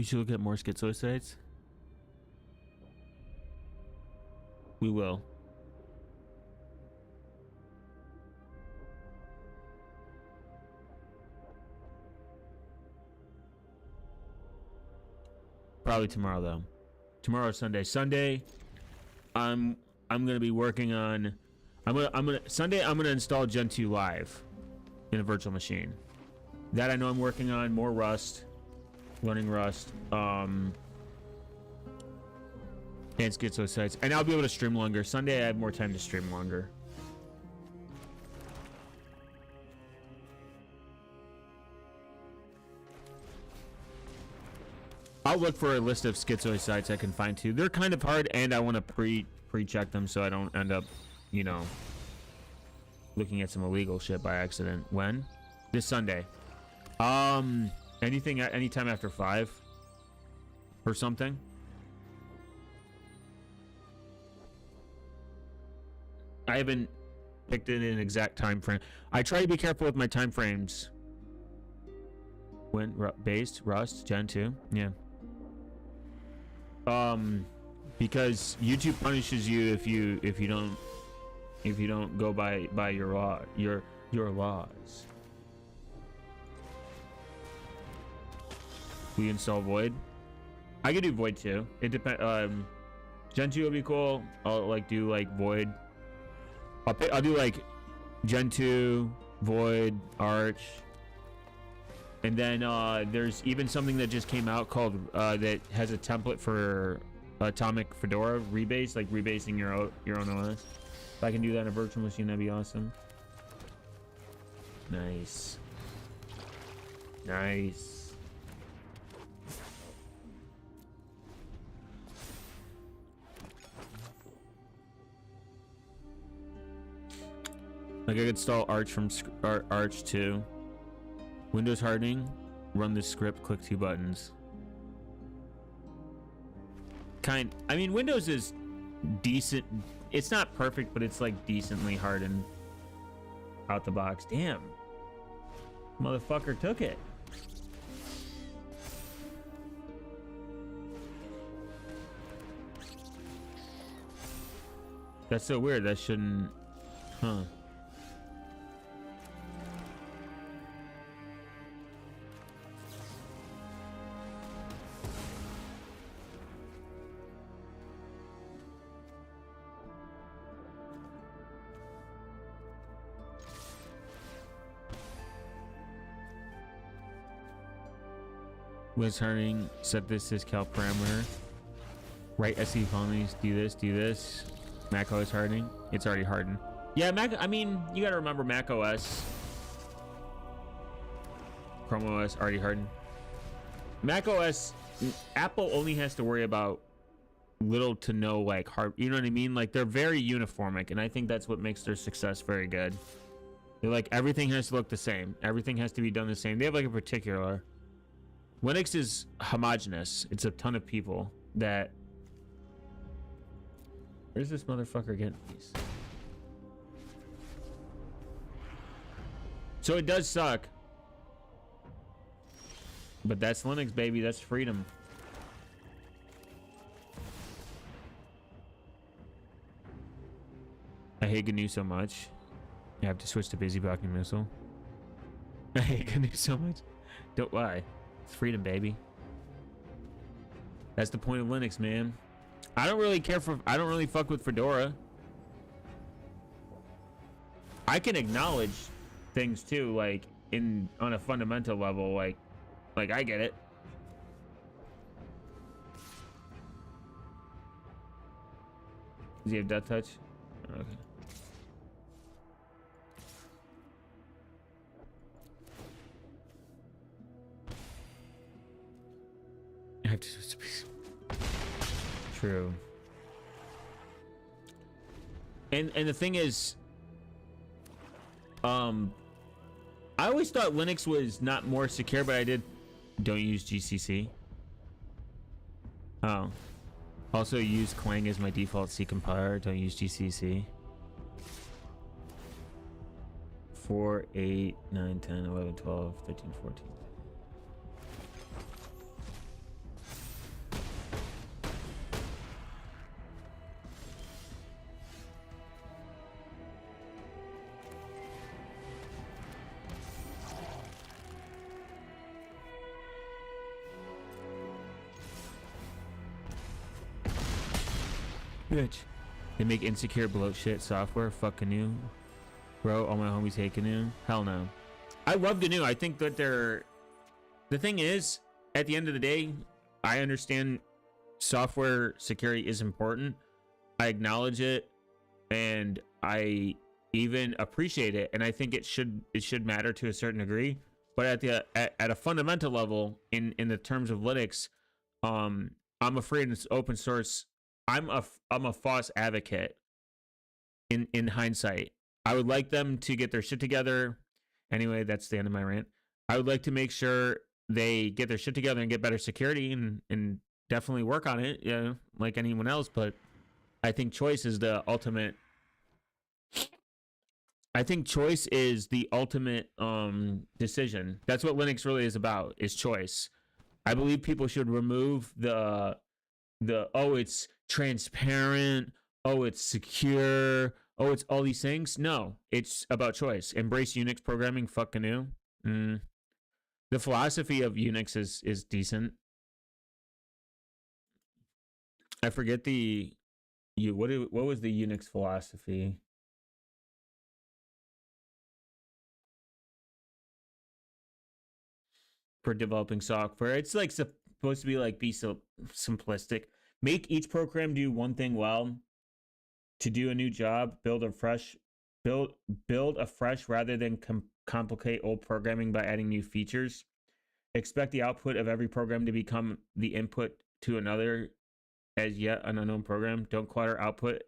Speaker 1: We should look at more schizo sites. We will. Probably tomorrow though. Tomorrow's Sunday. Sunday, I'm gonna be working on. Sunday I'm gonna install Gen 2 Live in a virtual machine. That I know I'm working on. More Rust, learning Rust. And schizo sites, and I'll be able to stream longer. Sunday I have more time to stream longer. I'll look for a list of schizoid sites I can find too. They're kind of hard, and I want to pre-check them so I don't end up, you know, looking at some illegal shit by accident. When? This Sunday. Anytime after 5 or something. I haven't picked an exact time frame. I try to be careful with my time frames. When based Rust Gen 2, yeah. Because YouTube punishes you if you don't go by your laws. We install Void. I could do Void too. It depends. Gen 2 will be cool. I'll do Void. I'll do Gen 2, Void, Arch. And then there's even something that just came out called that has a template for Atomic Fedora rebase, like rebasing your own OS. If I can do that in a virtual machine, that'd be awesome. Nice. Nice. Like I could install Arch from Arch 2. Windows hardening, run this script, click 2 buttons. I mean, Windows is decent. It's not perfect, but it's decently hardened out the box. Damn. Motherfucker took it. That's so weird. That shouldn't... Huh. Windows hardening, set this as cal parameter. Write SE colonies, do this. Mac OS hardening. It's already hardened. Yeah, I mean, you gotta remember Mac OS. Chrome OS already hardened. Mac OS, Apple only has to worry about little to no hard, you know what I mean? They're very uniformic, and I think that's what makes their success very good. They're everything has to look the same. Everything has to be done the same. They have a particular... Linux is homogenous. It's a ton of people that... Where's this motherfucker getting these? So it does suck. But that's Linux, baby. That's freedom. I hate GNU so much. I have to switch to Busy Blocking Missile. I hate GNU so much. Don't lie. It's freedom, baby. That's the point of Linux, man. I don't really fuck with Fedora. I can acknowledge things too, on a fundamental level, like I get it. Does he have death touch? Okay. I have to switch to PC. True. And the thing is, I always thought Linux was not more secure, but don't use GCC. Oh. Also use Clang as my default C compiler. Don't use GCC. 4, 8, 9, 10, 11, 12, 13, 14. Bitch. They make insecure bloat shit software. Fuck GNU. Bro, all my homies hate GNU. Hell no. I love GNU. I think that they're... The thing is, at the end of the day, I understand software security is important. I acknowledge it, and I even appreciate it, and I think it should matter to a certain degree. But at a fundamental level, in the terms of Linux, I'm afraid it's open source. I'm a FOSS advocate. In hindsight, I would like them to get their shit together. Anyway, that's the end of my rant. I would like to make sure they get their shit together and get better security and definitely work on it, yeah, like anyone else. But I think choice is the ultimate. I think choice is the ultimate decision. That's what Linux really is about, is choice. I believe people should remove the oh, it's transparent, oh, it's secure, oh, it's all these things. No, it's about choice. Embrace Unix programming. Fuck GNU. The philosophy of Unix is decent. I forget what was the Unix philosophy? For developing software. It's like supposed to be like be so simplistic. Make each program do one thing well. To do a new job, build afresh rather than complicate old programming by adding new features. Expect the output of every program to become the input to another as yet an unknown program. Don't clutter output.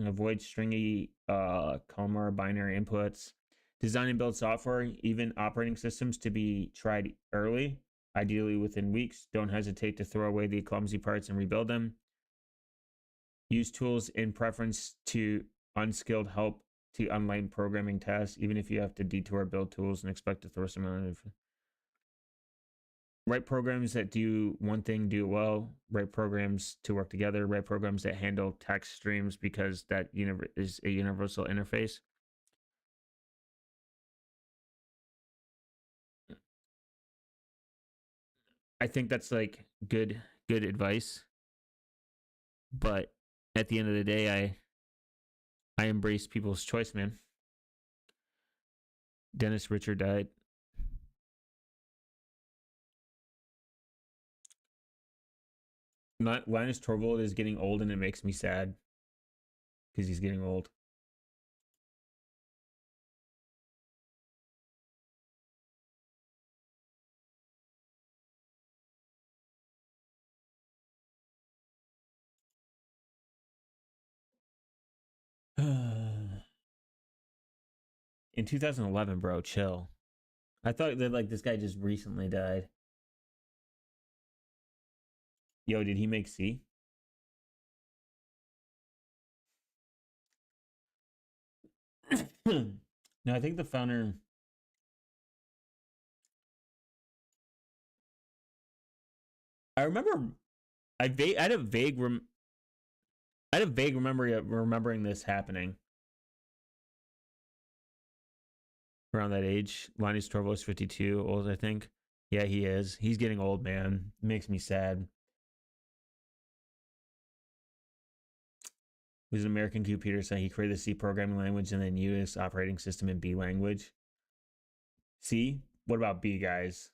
Speaker 1: Avoid stringy comma binary inputs. Design and build software, even operating systems, to be tried early, ideally within weeks. Don't hesitate to throw away the clumsy parts and rebuild them. Use tools in preference to unskilled help to online programming tasks, even if you have to detour build tools and expect to throw some out of. Write programs that do one thing, do it well. Write programs to work together. Write programs that handle text streams because that is a universal interface. I think that's like good advice. But at the end of the day, I embrace people's choice, man. Dennis Richard died. Linus Torvald is getting old, and it makes me sad because he's getting old. In 2011, bro, chill. I thought that like this guy just recently died. Yo, did he make C? No, I think the founder. I remember. I had a vague memory of remembering this happening around that age. Linus Torvalds is 52, old, I think. Yeah, he is. He's getting old, man. It makes me sad. He was an American computer scientist. He created the C programming language and then Unix operating system in B language. C? What about B, guys?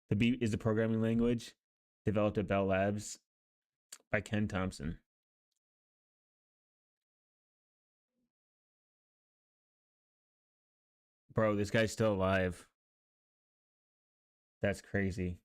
Speaker 1: The B is the programming language developed at Bell Labs by Ken Thompson. Bro, this guy's still alive. That's crazy.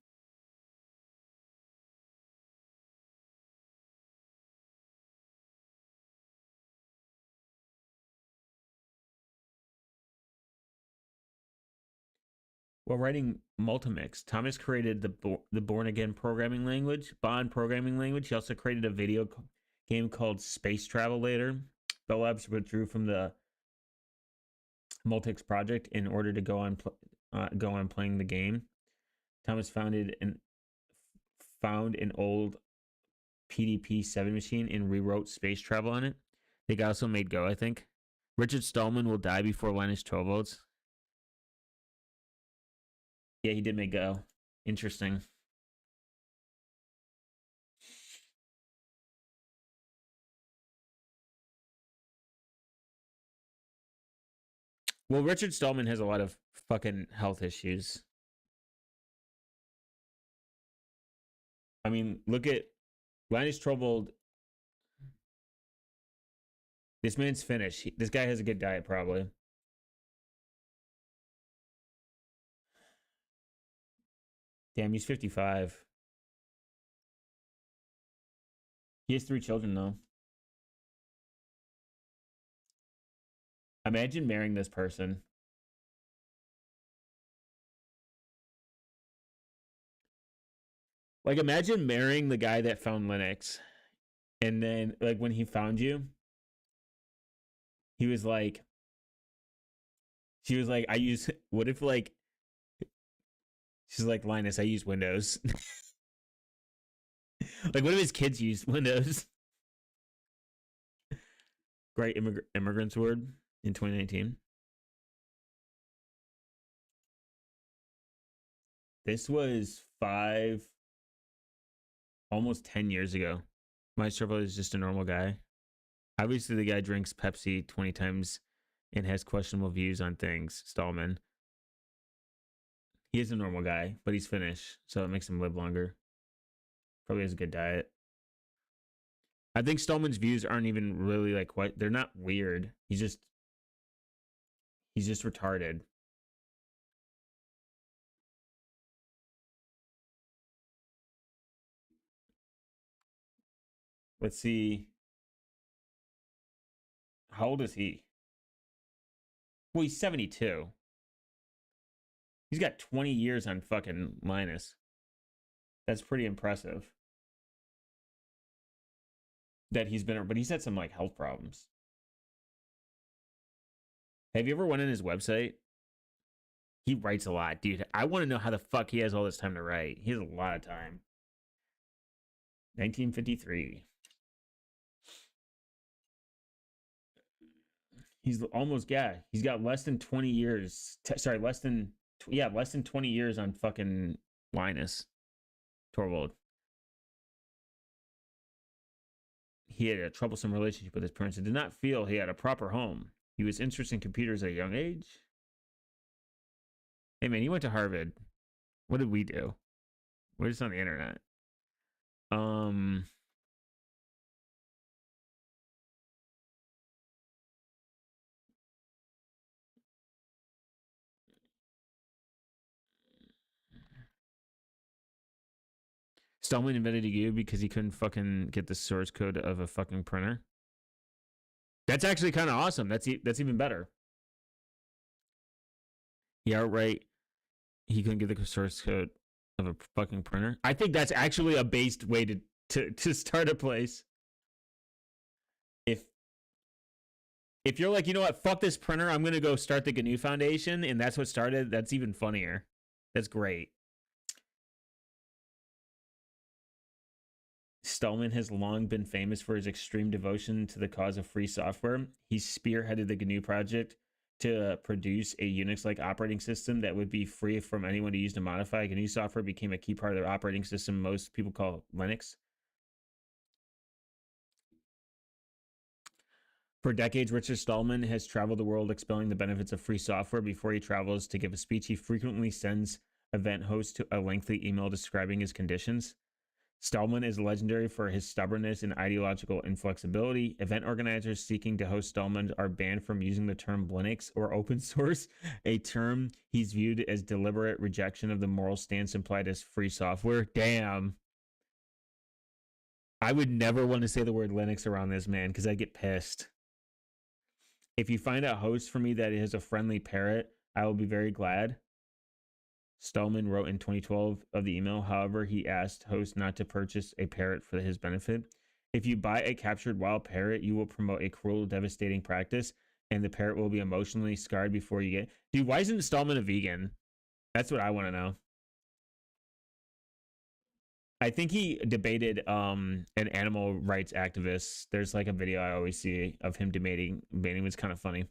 Speaker 1: While writing Multimix, Thomas created the Born Again programming language, Bond programming language. He also created a video game called Space Travel later. Bell Labs withdrew from the Multimix project in order to go on playing the game. Thomas found an old PDP-7 machine and rewrote Space Travel on it. They also made Go, I think. Richard Stallman will die before Linus Torvalds. Yeah, he did make Go. Interesting. Well, Richard Stallman has a lot of fucking health issues. I mean, look at Linus Torvald. This man's Finnish. This guy has a good diet, probably. Damn, he's 55. He has 3 children, though. Imagine marrying this person. Like, imagine marrying the guy that found Linux. And then, like, when he found you, he was like, she was like, I use, what if, like, she's like, Linus, I use Windows. Like, what if his kids use Windows? Great immigrants word in 2019. This was almost 10 years ago. My Servo is just a normal guy. Obviously, the guy drinks Pepsi 20 times and has questionable views on things. Stallman. He is a normal guy, but he's Finnish, so it makes him live longer. Probably has a good diet. I think Stallman's views aren't even really like quite. They're not weird. He's just retarded. Let's see. How old is he? Well, he's 72. He's got 20 years on fucking Linus. That's pretty impressive. That he's been, but he's had some like health problems. Have you ever went on his website? He writes a lot, dude. I want to know how the fuck he has all this time to write. He has a lot of time. 1953. He's almost, yeah. He's got less than 20 years. Less than 20 years on fucking Linus Torvald. He had a troublesome relationship with his parents and did not feel he had a proper home. He was interested in computers at a young age. Hey, man, he went to Harvard. What did we do? We're just on the internet. Stallman invented you because he couldn't fucking get the source code of a fucking printer. That's actually kind of awesome. That's even better. He couldn't get the source code of a fucking printer. I think that's actually a based way to start a place. If you're like, you know what, fuck this printer, I'm gonna go start the GNU Foundation, and that's what started, that's even funnier. That's great. Stallman has long been famous for his extreme devotion to the cause of free software. He spearheaded the GNU Project to produce a Unix-like operating system that would be free from anyone to use to modify. GNU software became a key part of their operating system most people call Linux. For decades, Richard Stallman has traveled the world explaining the benefits of free software. Before he travels to give a speech, he frequently sends event hosts to a lengthy email describing his conditions. Stallman is legendary for his stubbornness and ideological inflexibility. Event organizers seeking to host Stallman are banned from using the term Linux or open source, a term he's viewed as deliberate rejection of the moral stance implied as free software. Damn. I would never want to say the word Linux around this man because I'd get pissed. If you find a host for me that is a friendly parrot, I will be very glad. Stallman wrote in 2012 of the email. However, he asked host not to purchase a parrot for his benefit. If you buy a captured wild parrot, you will promote a cruel, devastating practice, and the parrot will be emotionally scarred before you get. Dude, why isn't Stallman a vegan? That's what I want to know. I think he debated an animal rights activist. There's like a video I always see of him debating. It was kind of funny.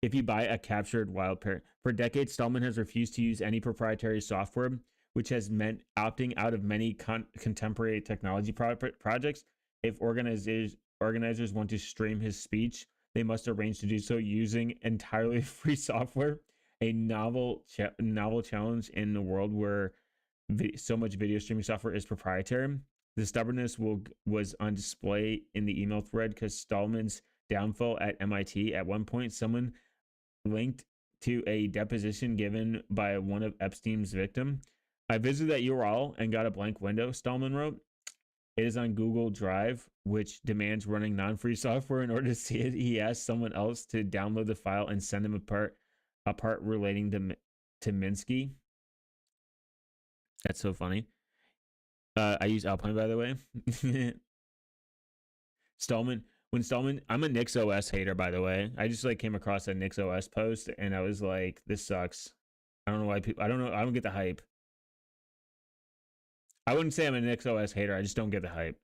Speaker 1: If you buy a captured wild parrot. For decades, Stallman has refused to use any proprietary software, which has meant opting out of many contemporary technology projects. If organizers want to stream his speech, they must arrange to do so using entirely free software. A novel challenge in a world where so much video streaming software is proprietary. The stubbornness was on display in the email thread because Stallman's downfall at MIT. At one point, someone linked to a deposition given by one of Epstein's victims. I visited that URL and got a blank window, Stallman wrote. It is on Google Drive, which demands running non-free software in order to see it. He asked someone else to download the file and send him a part relating to Minsky. That's so funny. I use Alpine, by the way. Stallman, I'm a NixOS hater, by the way. I just like came across a NixOS post and I was like, this sucks. I don't know why people, I don't get the hype. I wouldn't say I'm a NixOS hater. I just don't get the hype.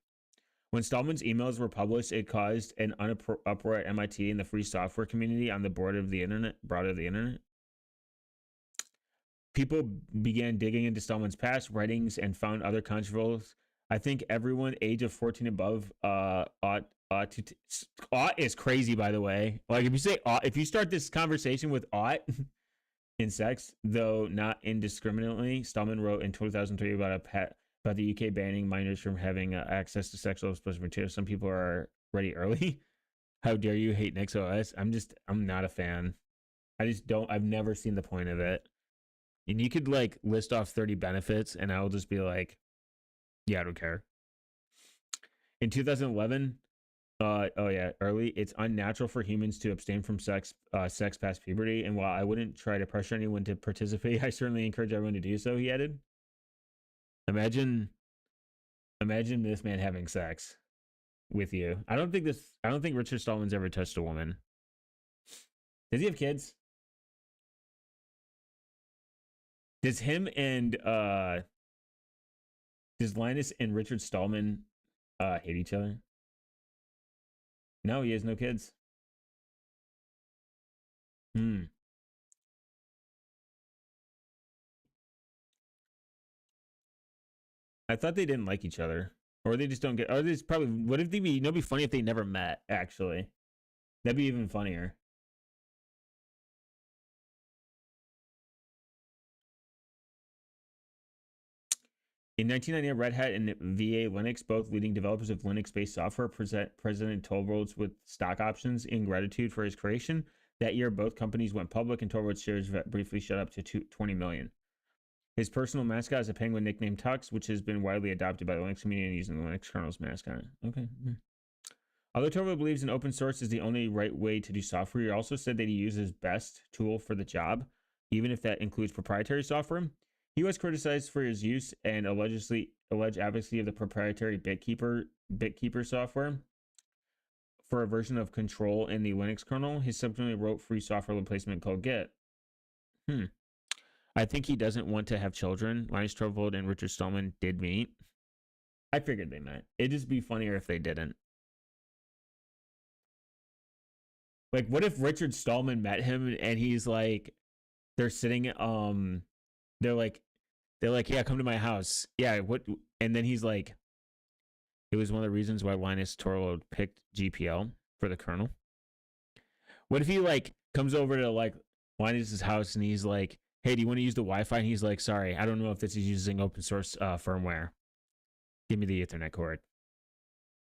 Speaker 1: When Stallman's emails were published, it caused an uproar at MIT and the free software community on the broad of the internet. People began digging into Stallman's past writings and found other controversies. I think everyone age of 14 above ought is crazy, by the way. Like if you say ought, if you start this conversation with ought in sex, though not indiscriminately, Stallman wrote in 2003 about the UK banning minors from having access to sexual explicit material. Some people are ready early. How dare you hate NixOS? I'm not a fan. I've never seen the point of it. And you could like list off 30 benefits and I'll just be like, yeah, I don't care. In 2011, early, it's unnatural for humans to abstain from sex past puberty. And while I wouldn't try to pressure anyone to participate, I certainly encourage everyone to do so, he added. Imagine this man having sex with you. I don't think Richard Stallman's ever touched a woman. Does he have kids? Does him and does Linus and Richard Stallman hate each other? No, he has no kids. I thought they didn't like each other. Or they just don't get, or there's probably, what if they be, it'd be funny if they never met, actually. That'd be even funnier. In 1998, Red Hat and VA Linux, both leading developers of Linux-based software, President Torvalds with stock options in gratitude for his creation. That year, both companies went public, and Torvalds' shares briefly shot up to 20 million. His personal mascot is a penguin nicknamed Tux, which has been widely adopted by the Linux community using the Linux kernel's mascot. Okay. Although Torvalds believes in open source is the only right way to do software, he also said that he uses best tool for the job, even if that includes proprietary software. He was criticized for his use and alleged advocacy of the proprietary Bitkeeper software for a version of control in the Linux kernel. He subsequently wrote free software replacement called Git. I think he doesn't want to have children. Linus Torvalds and Richard Stallman did meet. I figured they met. It'd just be funnier if they didn't. Like, what if Richard Stallman met him and he's like, they're sitting, they're like, yeah, come to my house. Yeah, what? And then he's like, it was one of the reasons why Linus Torvalds picked GPL for the kernel. What if he like comes over to like Linus's house and he's like, hey, do you want to use the Wi-Fi? And he's like, sorry, I don't know if this is using open source firmware. Give me the Ethernet cord.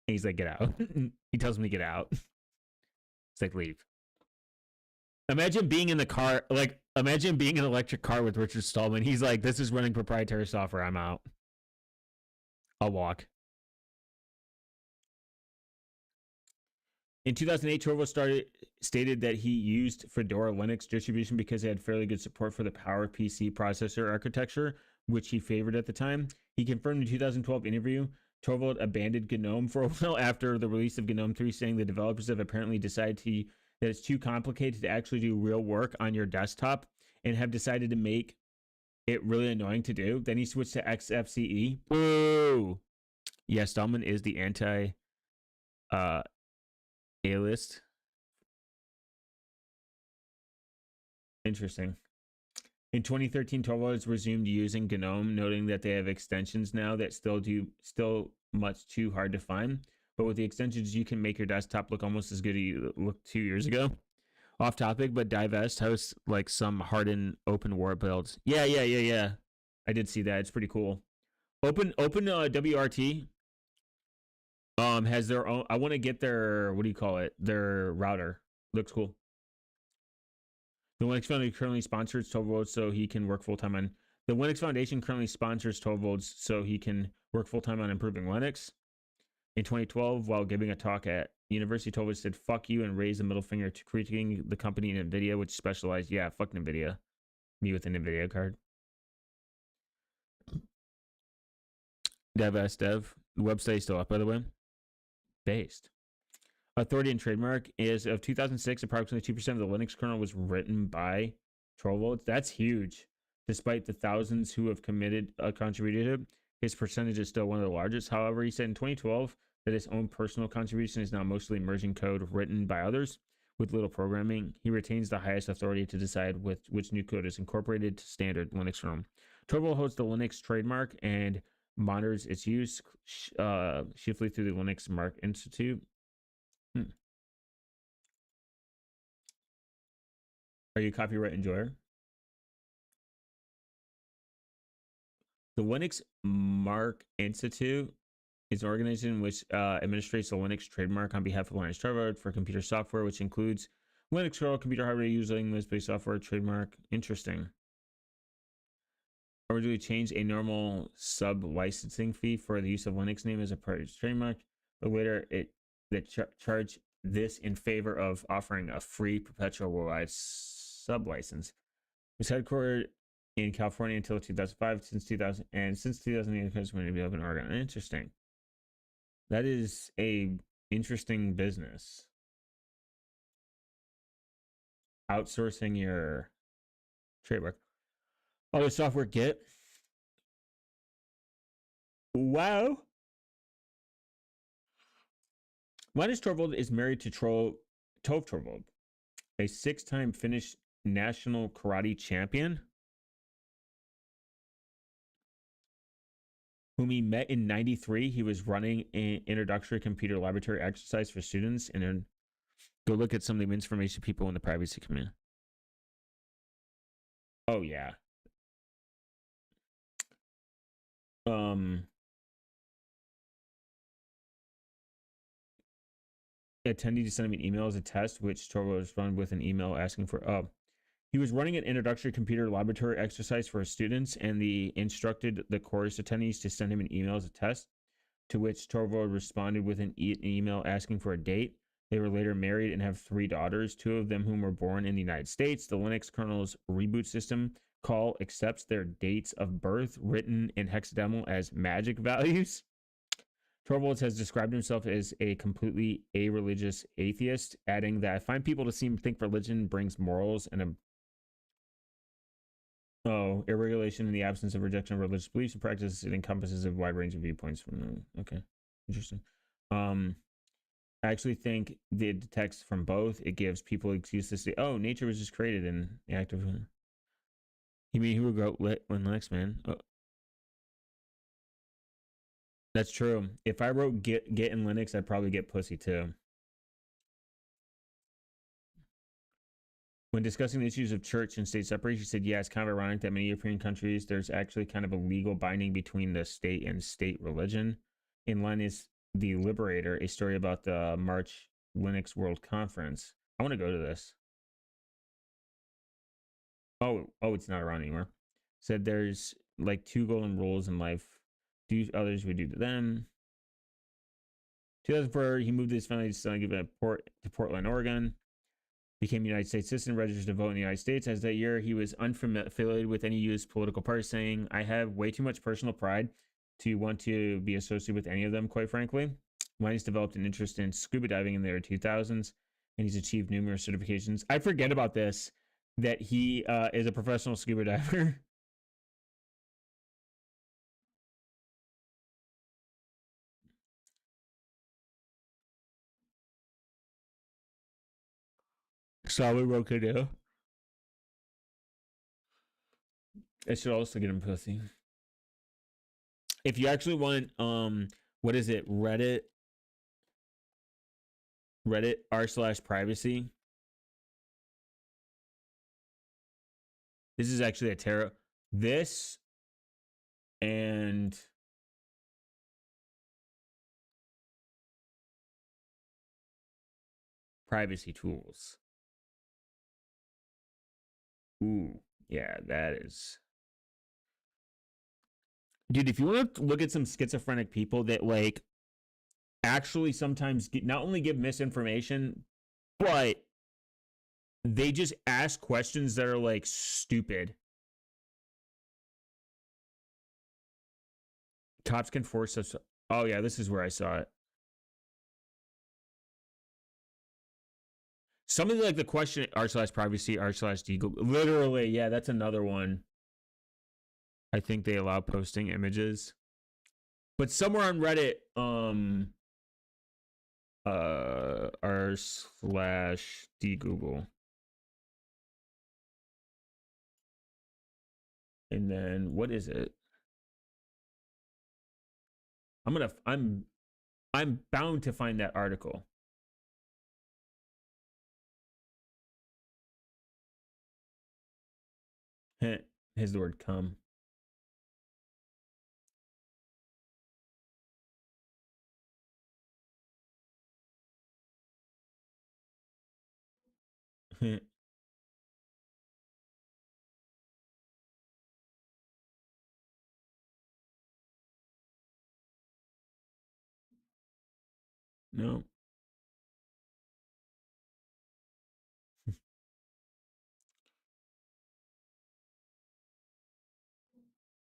Speaker 1: And he's like, get out. He tells me to get out. It's like, leave. Imagine being in the car, like, imagine being in an electric car with Richard Stallman. He's like, this is running proprietary software. I'm out. I'll walk. In 2008, Torvalds stated that he used Fedora Linux distribution because it had fairly good support for the PowerPC processor architecture, which he favored at the time. He confirmed in a 2012 interview, Torvalds abandoned GNOME for a while after the release of GNOME 3, saying the developers have apparently decided that it's too complicated to actually do real work on your desktop and have decided to make it really annoying to do. Then he switched to XFCE. Boo! Yeah, Stallman is the A-list. Interesting. In 2013, Torvalds resumed using GNOME, noting that they have extensions now that still much too hard to find. but with the extensions, you can make your desktop look almost as good as it looked 2 years ago. Off topic, but Divest hosts like some hardened open war builds. Yeah. I did see that. It's pretty cool. Open WRT has their own. I want to get their, what do you call it? Their router. Looks cool. The Linux Foundation currently sponsors 12 volts so he can work full time on. The Linux Foundation currently sponsors 12 volts so he can work full time on improving Linux. In 2012, while giving a talk at University, 12 volts said "fuck you" and raised a middle finger to critiquing the company NVIDIA, which specialized. Yeah, fuck NVIDIA. Me with an NVIDIA card. Dev. The website is still up, by the way. Based. Authority and trademark is of 2006, approximately 2% of the Linux kernel was written by 12 volts. That's huge. Despite the thousands who have contributed, his percentage is still one of the largest. However, he said in 2012 that his own personal contribution is now mostly emerging code written by others with little programming. He retains the highest authority to decide which new code is incorporated to standard Linux kernel. 12 volt holds the Linux trademark and monitors its use chiefly through the Linux Mark Institute. Are you a copyright enjoyer? The Linux Mark Institute is an organization which administrates the Linux trademark on behalf of Linus Torvald for computer software, which includes Linux kernel, computer hardware using Linux-based software trademark. Interesting. Or do we change a normal sub-licensing fee for the use of Linux name as a part of its trademark, but later charge this in favor of offering a free perpetual worldwide sub-license? It was headquartered in California until 2005. Since 2008, it has been developed in Oregon. Interesting. That is a interesting business. Outsourcing your trademark. Other software Git. Wow. Linus Torvald is married to Tove Torvald, a 6-time Finnish national karate champion whom he met in 93. He was running an introductory computer laboratory exercise for students, and then go look at some of the information people in the privacy community. Oh yeah. Attendee to send him an email as a test, which Torvald responded with an email asking for. He was running an introductory computer laboratory exercise for his students, and he instructed the course attendees to send him an email as a test, to which Torvald responded with an email asking for a date. They were later married and have 3 daughters, 2 of them whom were born in the United States. The Linux kernel's reboot system call accepts their dates of birth written in hexadecimal as magic values. Torvalds has described himself as a completely a-religious atheist, adding that I find people to think religion brings morals and irregulation in the absence of rejection of religious beliefs and practices. It encompasses a wide range of viewpoints. Okay, interesting. I actually think the text from both, it gives people excuse to say, oh, nature was just created in the act of. You mean he would go lit when Linux, man? Oh. That's true. If I wrote Git in Linux, I'd probably get pussy too. When discussing the issues of church and state separation, he said, yeah, it's kind of ironic that many European countries, there's actually kind of a legal binding between the state and state religion. In line is The Liberator, a story about the March Linux World Conference. I want to go to this. Oh, it's not around anymore. Said there's like 2 golden rules in life. Do others we do to them. 2004, he moved his family to Portland, Oregon. Became a United States citizen, registered to vote in the United States. As that year, he was unaffiliated with any U.S. political party, saying, I have way too much personal pride to want to be associated with any of them, quite frankly. Linus developed an interest in scuba diving in the early 2000s, and he's achieved numerous certifications. I forget about this, that he is a professional scuba diver. Solid road canoe. I should also get him pussy. If you actually want, what is it, Reddit? Reddit r/privacy. This is actually a terror. This and privacy tools. Ooh, yeah, that is. Dude, if you want to look at some schizophrenic people that like actually sometimes not only give misinformation, but they just ask questions that are like stupid. Cops can force us. Oh yeah, this is where I saw it. Something like the question r/privacy r/d. Literally, yeah, that's another one. I think they allow posting images, but somewhere on Reddit, r/d Google, and then what is it? I'm bound to find that article. Here's the word come. No.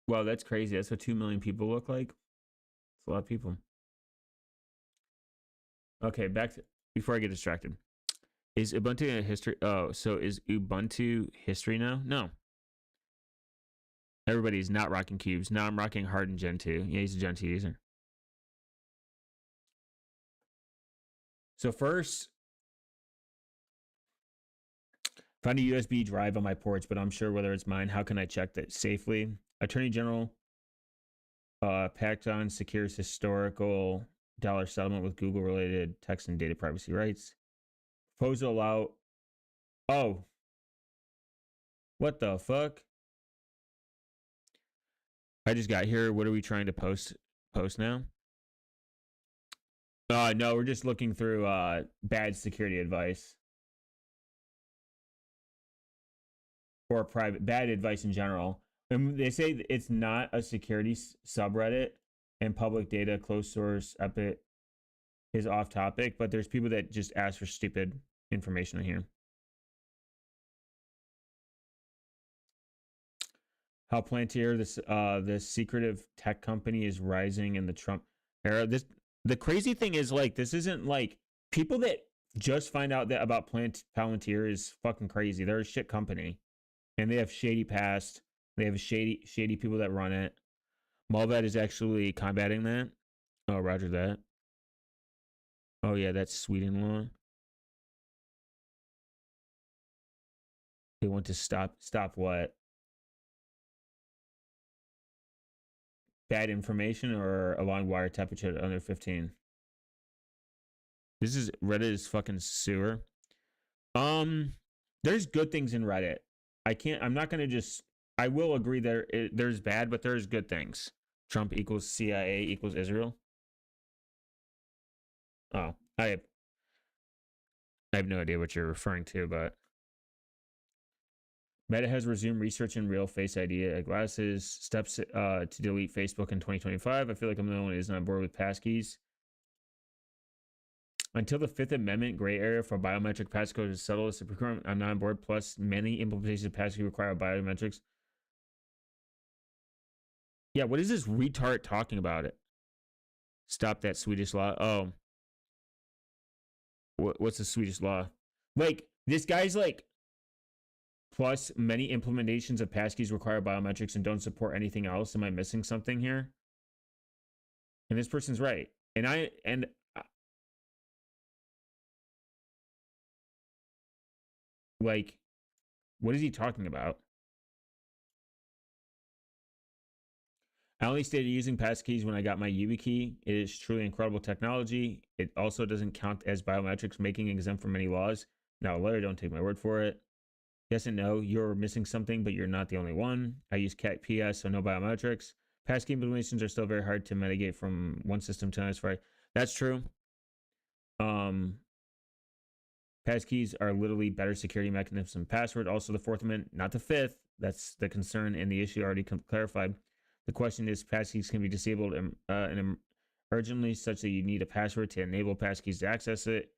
Speaker 1: Wow, that's crazy. That's what 2 million people look like. It's a lot of people. Okay, back to before I get distracted. Is Ubuntu a history? Oh, so is Ubuntu history now? No. Everybody's not rocking cubes. Now I'm rocking Harden Gen 2. Yeah, he's a Gen 2 user. So first, found a USB drive on my porch, but I'm sure whether it's mine. How can I check that safely? Attorney General Pacton secures historical dollar settlement with Google related text and data privacy rights. Proposal allow. Oh, what the fuck? I just got here. What are we trying to post now? No, we're just looking through bad security advice or private bad advice in general. And they say it's not a security subreddit and public data closed source epic is off topic, but there's people that just ask for stupid information in here. How Palantir, this secretive tech company, is rising in the Trump era. The crazy thing is like this isn't like people that just find out that about Palantir is fucking crazy. They're a shit company, and they have shady past. They have shady people that run it. Malvad is actually combating that. Oh, roger that. Oh yeah, that's Sweden law. They want to stop what? Bad information or allowing wiretap at under 15. This is Reddit is fucking sewer. There's good things in Reddit. I'm not gonna just. I will agree there's bad, but there's good things. Trump equals CIA equals Israel. Oh, I have no idea what you're referring to, but Meta has resumed research in real Face ID glasses. Steps to delete Facebook in 2025. I feel like I'm the only one who isn't on board with passkeys. Until the Fifth Amendment gray area for biometric passcode is settled, the Supreme Court, I'm not on board. Plus, many implementations of passkey require biometrics. Yeah, what is this retard talking about it? Stop that Swedish law. Oh. What's the Swedish law? Like, this guy's like, plus many implementations of passkeys require biometrics and don't support anything else. Am I missing something here? And this person's right. Like, what is he talking about? I only started using passkeys when I got my YubiKey. It is truly incredible technology. It also doesn't count as biometrics, making it exempt from many laws. Now, Larry, don't take my word for it. Yes and no, you're missing something, but you're not the only one. I use CAT PS, so no biometrics. Passkey implementations are still very hard to mitigate from one system to another. That's true. Passkeys are literally better security mechanisms than password. Also, the Fourth Amendment, not the Fifth. That's the concern and the issue already clarified. The question is, passkeys can be disabled urgently, such that you need a password to enable passkeys to access it.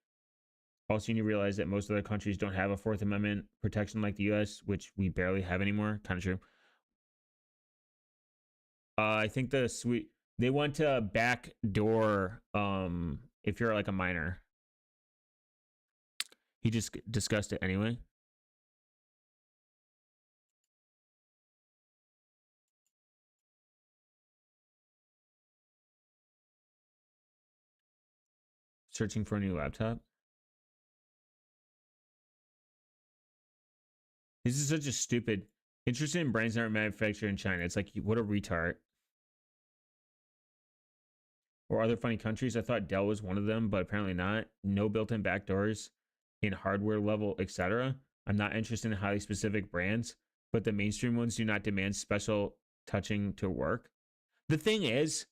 Speaker 1: Also, you need to realize that most other countries don't have a Fourth Amendment protection like the U.S., which we barely have anymore. Kind of true. I think they want to backdoor if you're like a minor. He just discussed it anyway. Searching for a new laptop. This is such a stupid. Interested in brands that are manufactured in China. It's like, what a retard. Or other funny countries. I thought Dell was one of them, but apparently not. No built-in backdoors in hardware level, etc. I'm not interested in highly specific brands, but the mainstream ones do not demand special touching to work. The thing is,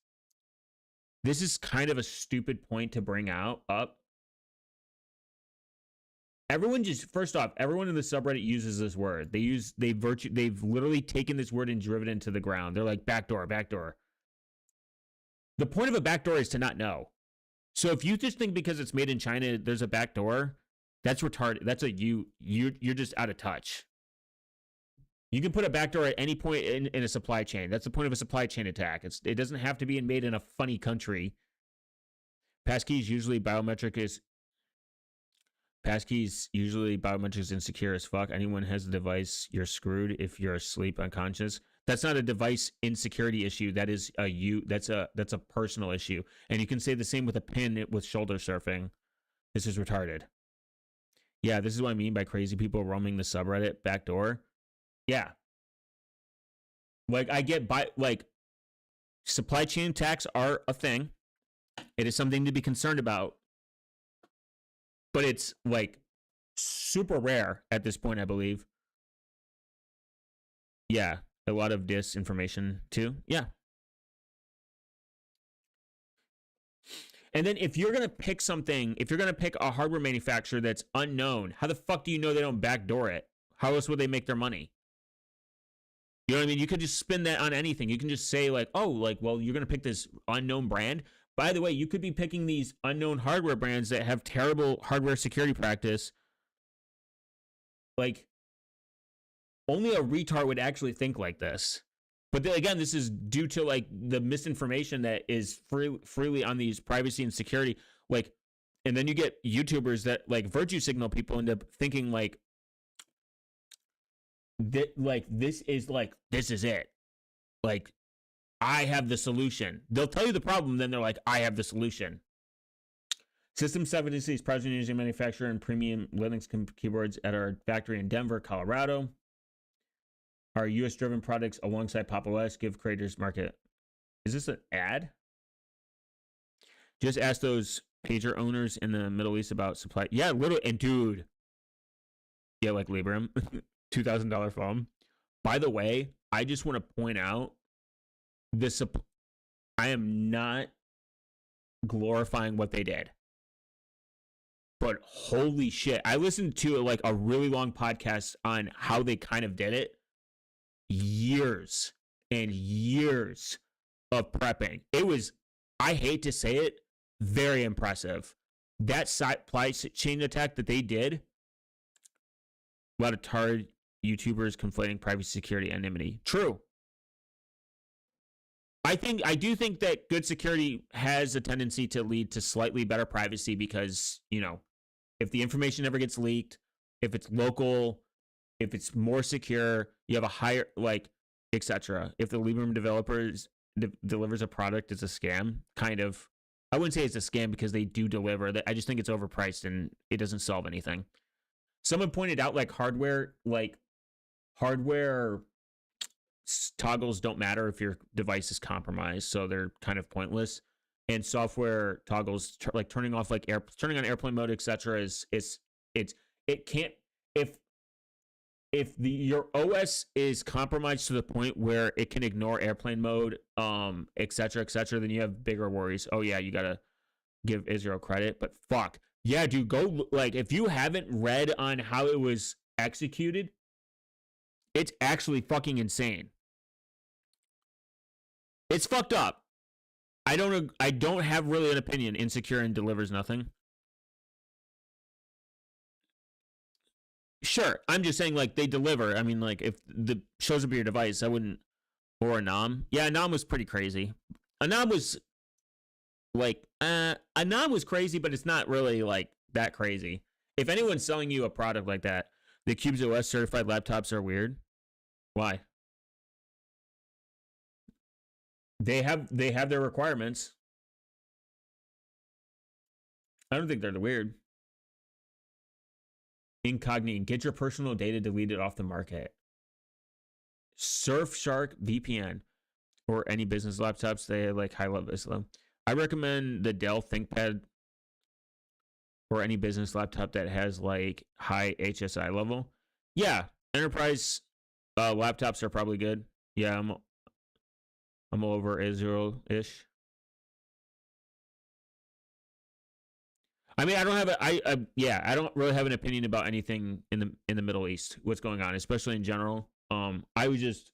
Speaker 1: this is kind of a stupid point to bring up. Everyone just, first off, everyone in the subreddit uses this word. They've literally taken this word and driven it into the ground. They're like, backdoor, backdoor. The point of a backdoor is to not know. So if you just think because it's made in China, there's a backdoor, that's retarded. That's you're just out of touch. You can put a backdoor at any point in a supply chain. That's the point of a supply chain attack. It doesn't have to be made in a funny country. Passkeys usually biometrics insecure as fuck. Anyone has a device, you're screwed if you're asleep, unconscious. That's not a device insecurity issue. That is that's a personal issue. And you can say the same with a pin with shoulder surfing. This is retarded. Yeah, this is what I mean by crazy people roaming the subreddit backdoor. Yeah. Like, I get supply chain attacks are a thing. It is something to be concerned about. But it's like super rare at this point, I believe. Yeah, a lot of disinformation too. Yeah. And then if you're going to pick a hardware manufacturer that's unknown, how the fuck do you know they don't backdoor it? How else would they make their money? You know what I mean? You could just spin that on anything. You can just say like, oh, like, well, you're going to pick this unknown brand. By the way, you could be picking these unknown hardware brands that have terrible hardware security practice. Like, only a retard would actually think like this. But then again, this is due to like the misinformation that is freely on these privacy and security. Like, and then you get YouTubers that like virtue signal people into thinking like, this is it. Like, I have the solution. They'll tell you the problem, then they're like, I have the solution. System 76 is proud using manufacturer and premium Linux keyboards at our factory in Denver, Colorado. Our US driven products alongside Pop! OS give creators market. Is this an ad? Just ask those pager owners in the Middle East about supply. Yeah, literally. And dude, yeah, like Librem, $2,000 phone. By the way, I just want to point out this. I am not glorifying what they did, but holy shit! I listened to like a really long podcast on how they kind of did it. Years and years of prepping. It was, I hate to say it, very impressive. That supply chain attack that they did. A lot of tired YouTubers conflating privacy, security, anonymity. True. I do think that good security has a tendency to lead to slightly better privacy because, you know, if the information never gets leaked, if it's local, if it's more secure, you have a higher, like, etc. If the Librem developers delivers a product, it's a scam, kind of. I wouldn't say it's a scam because they do deliver. I just think it's overpriced and it doesn't solve anything. Someone pointed out, like, hardware toggles don't matter if your device is compromised, so they're kind of pointless. And software toggles, like turning off like turning on airplane mode, etc., it can't if your OS is compromised to the point where it can ignore airplane mode, etc., then you have bigger worries. Oh yeah, you gotta give Israel credit, but fuck yeah, dude, go like if you haven't read on how it was executed, it's actually fucking insane. It's fucked up. I don't have really an opinion. Insecure and delivers nothing. Sure, I'm just saying like they deliver. I mean, like if the shows up your device, I wouldn't. Or Anam. Yeah, Anam was pretty crazy. Anam was like Anam was crazy, but it's not really like that crazy. If anyone's selling you a product like that, the Cubes OS certified laptops are weird. Why? They have their requirements. I don't think they're weird. Incognito, get your personal data deleted off the market. Surfshark VPN or any business laptops, they like high level Islam. I recommend the Dell ThinkPad or any business laptop that has like high HSI level. Yeah, enterprise laptops are probably good. Yeah, I'm over Israel-ish. I mean, I don't have I don't really have an opinion about anything in the Middle East. What's going on, especially in general. I was just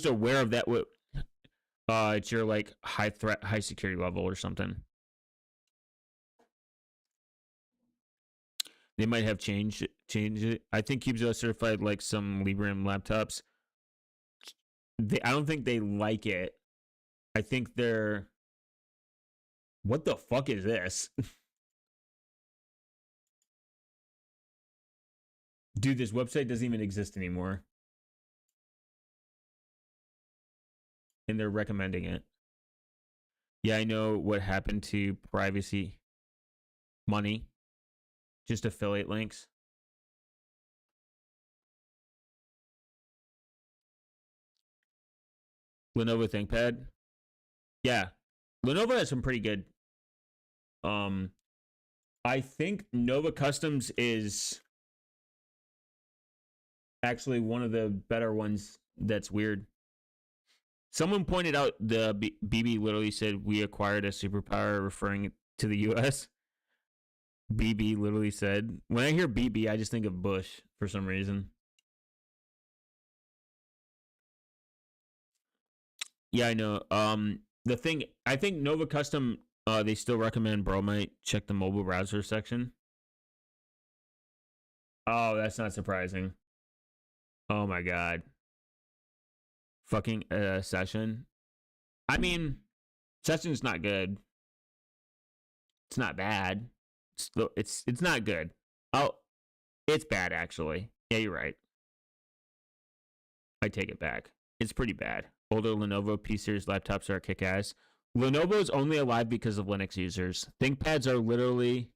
Speaker 1: aware of that. What it's your like high threat, high security level or something. They might have changed it. I think Cubes are certified like some Librem laptops. I don't think they like it. I think they're. What the fuck is this? Dude, this website doesn't even exist anymore. And they're recommending it. Yeah, I know what happened to privacy money. Just affiliate links. Lenovo ThinkPad. Yeah. Lenovo has some pretty good. I think Nova Customs is actually one of the better ones that's weird. Someone pointed out the BB literally said we acquired a superpower referring to the US. BB literally said. When I hear BB, I just think of Bush for some reason. Yeah, I know. The thing, I think Nova Custom, they still recommend Bromite. Check the mobile browser section. Oh, that's not surprising. Oh my god. Fucking Session. I mean, Session's not good. It's not bad. It's not good. Oh, it's bad actually. Yeah, you're right. I take it back. It's pretty bad. Older Lenovo P series laptops are kick-ass. Lenovo is only alive because of Linux users. ThinkPads are literally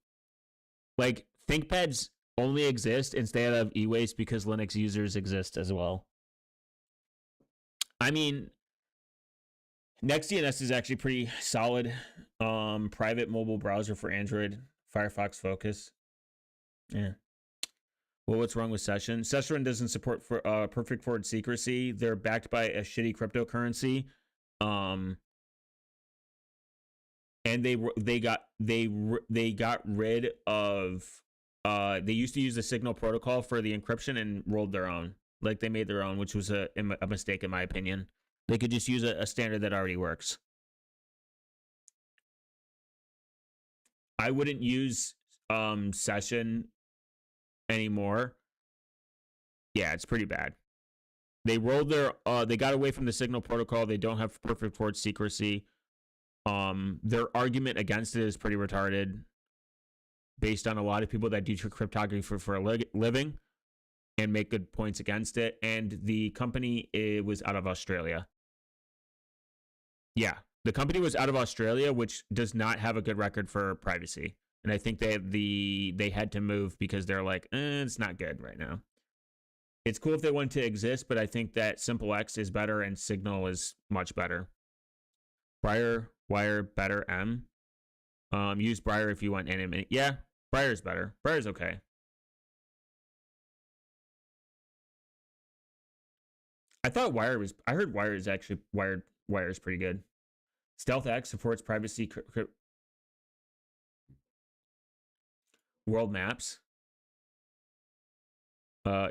Speaker 1: like ThinkPads only exist and stay out of e-waste because Linux users exist as well. I mean, NextDNS is actually pretty solid. Private mobile browser for Android. Firefox Focus. Yeah. Well, what's wrong with Session? Session doesn't support for perfect forward secrecy. They're backed by a shitty cryptocurrency. And they got rid of they used to use the Signal protocol for the encryption and rolled their own. Like they made their own, which was a mistake in my opinion. They could just use a standard that already works. I wouldn't use Session anymore. Yeah, it's pretty bad. They rolled their they got away from the Signal protocol. They don't have perfect forward secrecy. Their argument against it is pretty retarded based on a lot of people that do cryptography for a living and make good points against it. And the company was out of Australia. Yeah, the company was out of Australia, which does not have a good record for privacy. And I think they had to move because they're like, it's not good right now. It's cool if they want to exist, but I think that Simple X is better and Signal is much better. Briar, Wire, better, M. Use Briar if you want anime. Yeah, Briar's better. Briar's okay. I thought Wire was. I heard Wire is actually Wire is pretty good. Stealth X supports privacy world maps.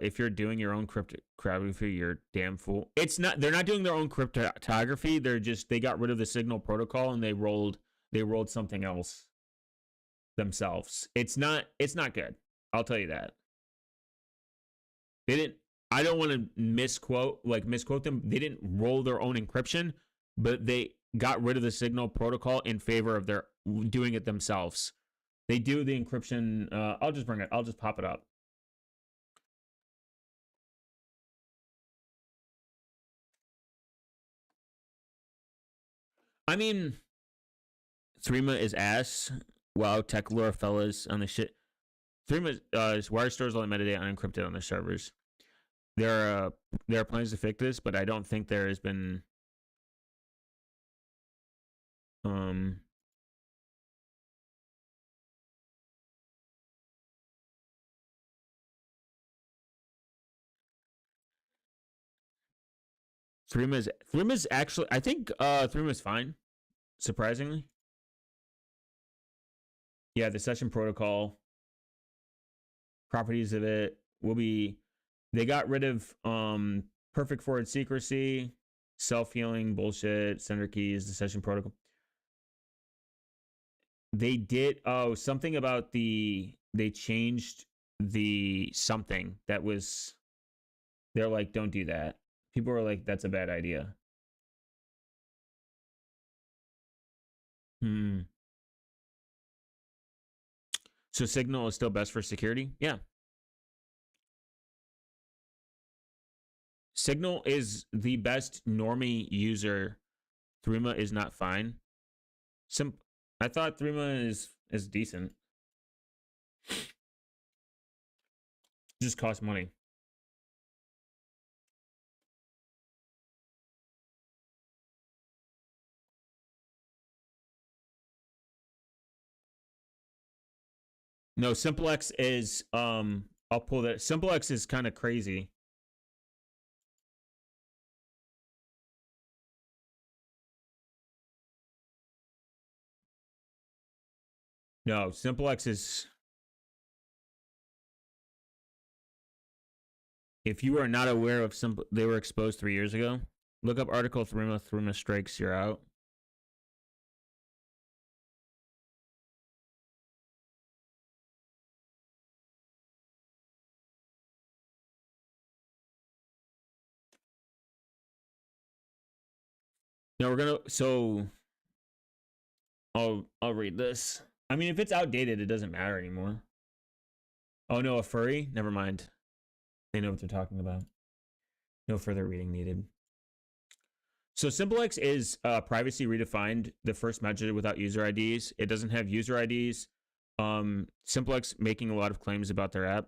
Speaker 1: If you're doing your own cryptography, you're damn fool. It's not. They're not doing their own cryptography. They got rid of the Signal protocol and they rolled something else themselves. It's not good. I'll tell you that. They didn't. I don't want to misquote them. They didn't roll their own encryption, but they got rid of the Signal protocol in favor of their doing it themselves. They do the encryption. I'll just pop it up. I mean, Threema is ass. Wow, tech lore fellas on the shit. Threema wire stores all the metadata unencrypted on their servers. There are plans to fix this, but I don't think there has been. Threema's actually. I think Threema's fine. Surprisingly. Yeah, the session protocol properties of it will be. They got rid of perfect forward secrecy, self-healing bullshit, sender keys, the session protocol. They did something about they changed the something that was. They're like, don't do that. People are like, that's a bad idea. So Signal is still best for security? Yeah. Signal is the best normie user. Threema is not fine. I thought Threema is decent. Just costs money. No, SimpleX is I'll pull that. SimpleX is kind of crazy. No, SimpleX is. If you are not aware of they were exposed 3 years ago. Look up article Threema strikes, you're out. No, we're gonna I'll read this. I mean, if it's outdated, it doesn't matter anymore. Oh no, a furry? Never mind. They know what they're talking about. No further reading needed. So SimpleX is privacy redefined. The first measure without user IDs. It doesn't have user IDs. SimpleX making a lot of claims about their app.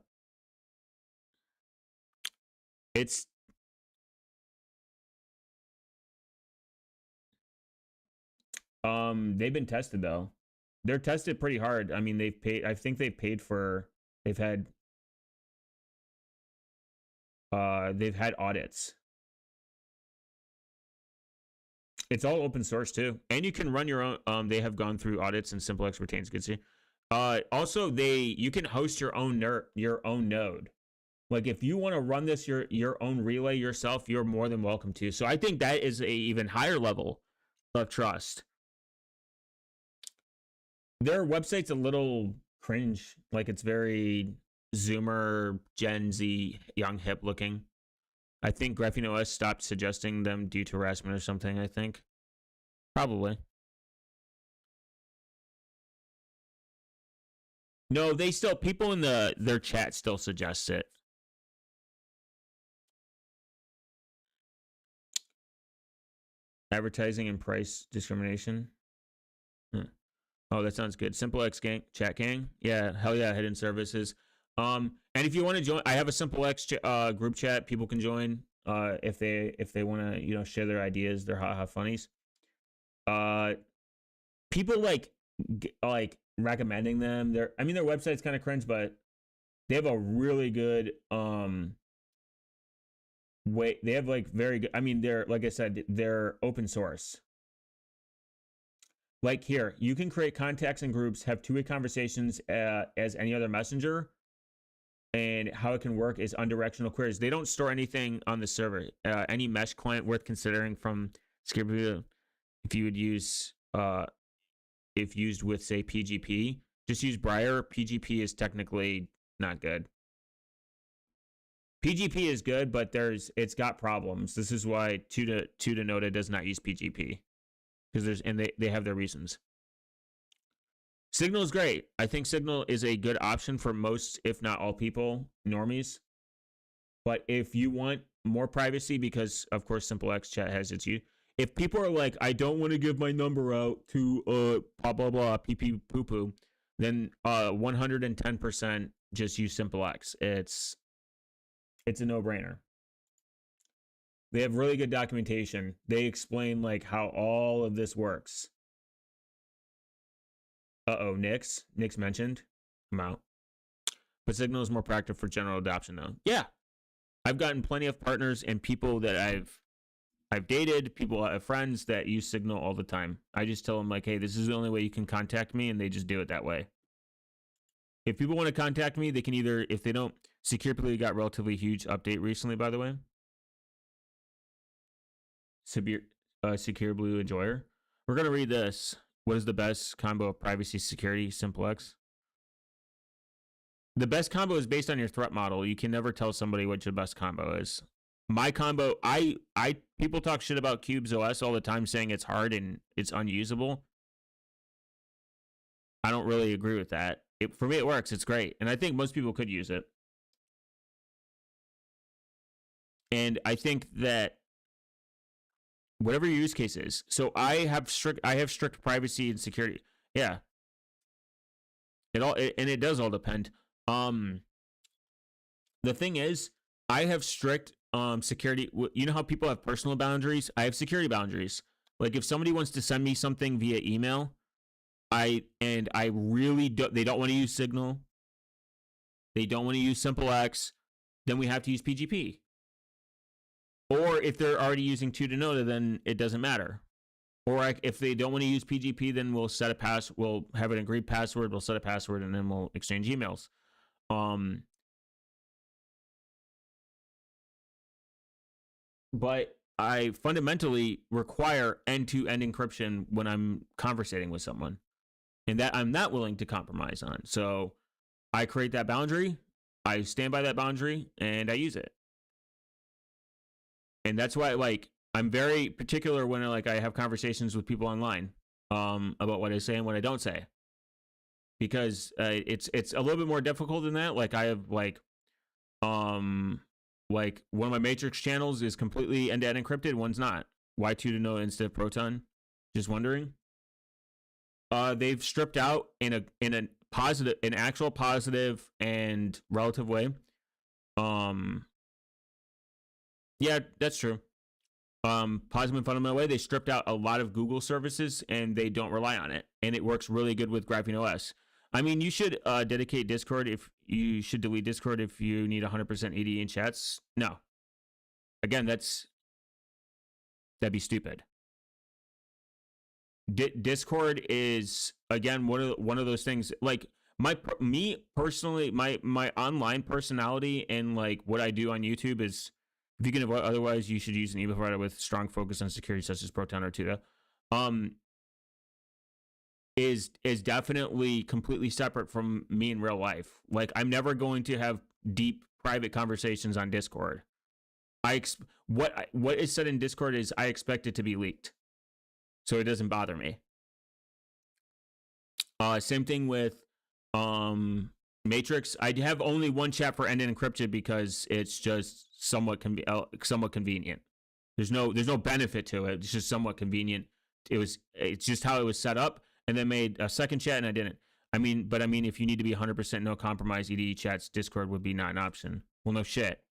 Speaker 1: They've been tested though. They're tested pretty hard. I mean, they've paid. I think they've paid for. They've had audits. It's all open source too, and you can run your own. They have gone through audits, and SimpleX retains good security. Also, you can host your own node. Like if you want to run this your own relay yourself, you're more than welcome to. So I think that is a even higher level of trust. Their website's a little cringe. Like it's very Zoomer, Gen Z, young, hip looking. I think Graphene OS stopped suggesting them due to harassment or something, I think. Probably. No, people in their chat still suggest it. Advertising and price discrimination. Oh, that sounds good. SimpleX gang, chat gang. Yeah, hell yeah, hidden services. And if you want to join, I have a simple X group chat. People can join if they want to share their ideas, their haha funnies. People like recommending them. Their website's kind of cringe, but they have a really good way. They have like very good. They're, like I said, they're open source. Like here, you can create contacts and groups, have two-way conversations as any other messenger. And how it can work is unidirectional queries. They don't store anything on the server. Any mesh client worth considering from Security, if you would use, if used with, say, PGP, just use Briar. PGP is technically not good. PGP is good, but it's got problems. This is why Tutanota does not use PGP, because they have their reasons. Signal is great. I think Signal is a good option for most, if not all people, normies. But if you want more privacy, because of course SimpleX chat has its use. If people are like, I don't want to give my number out to blah blah blah pee pee poo poo, then 110% just use SimpleX. It's a no-brainer. They have really good documentation. They explain like how all of this works. Nix mentioned. I'm out. But Signal is more practical for general adoption, though. Yeah, I've gotten plenty of partners and people that I've dated, people, friends that use Signal all the time. I just tell them like, hey, this is the only way you can contact me, and they just do it that way. If people want to contact me, they can either, if they don't, Securely got relatively huge update recently, by the way. Secure Blue Enjoyer. We're gonna read this. What is the best combo of privacy, security, SimpleX? The best combo is based on your threat model. You can never tell somebody what your best combo is. My combo, people talk shit about Cubes OS all the time, saying it's hard and it's unusable. I don't really agree with that. For me, it works. It's great, and I think most people could use it. And I think that whatever your use case is. So I have strict privacy and security. Yeah. It does all depend. The thing is, I have strict security. You know how people have personal boundaries? I have security boundaries. Like if somebody wants to send me something via email, I really they don't want to use Signal. They don't want to use SimpleX, then we have to use PGP. Or if they're already using Tutanota, then it doesn't matter. Or if they don't want to use PGP, then we'll we'll have an agreed password, we'll set a password, and then we'll exchange emails. But I fundamentally require end-to-end encryption when I'm conversating with someone, and that I'm not willing to compromise on. So I create that boundary, I stand by that boundary, and I use it. And that's why, like, I'm very particular when I have conversations with people online about what I say and what I don't say, because it's a little bit more difficult than that. Like I have like one of my Matrix channels is completely end-to-end encrypted, one's not. Why Tutanota instead of Proton? Just wondering. They've stripped out in an actual positive and relative way. Yeah, that's true. Positive and fundamental way, they stripped out a lot of Google services and they don't rely on it, and it works really good with Graphene OS. I mean, you should dedicate Discord if you should delete Discord if you need 100% ED in chats. No, again, that'd be stupid. Discord is again one of those things. Like me personally, my online personality and like what I do on YouTube is. If you can avoid, otherwise, you should use an email provider with strong focus on security, such as Proton or Tuta. Is definitely completely separate from me in real life. Like, I'm never going to have deep private conversations on Discord. What is said in Discord is I expect it to be leaked, so it doesn't bother me. Same thing with Matrix. I have only one chat for end-to-end encryption because it's just somewhat convenient. There's no benefit to it. It's just somewhat convenient. It's just how it was set up, and then made a second chat, and I didn't. I mean, if you need to be 100% no compromise EDE chats, Discord would be not an option. Well, no shit.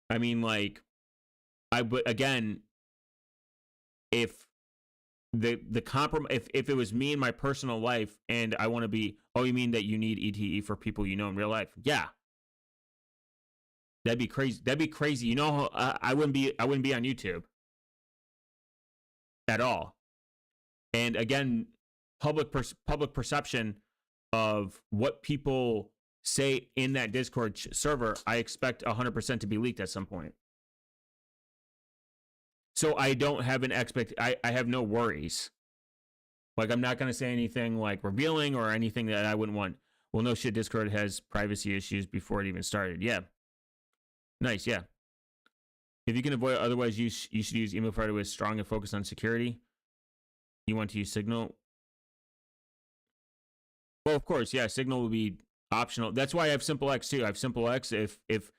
Speaker 1: I mean, like, but again, if the comprom if it was me in my personal life and I want to be, oh, you mean that you need ETE for people you know in real life? Yeah, that'd be crazy. That'd be crazy. You know, I wouldn't be on YouTube at all. And again, public perception of what people say in that Discord server, I expect 100% to be leaked at some point. So I don't have an I have no worries. Like, I'm not going to say anything like revealing or anything that I wouldn't want. Well, no shit, Discord has privacy issues before it even started. Yeah. Nice, yeah. If you can avoid it, otherwise you should use email provider with strong and focus on security. You want to use Signal? Well, of course, yeah, Signal will be optional. That's why I have Simple X too. I have Simple X if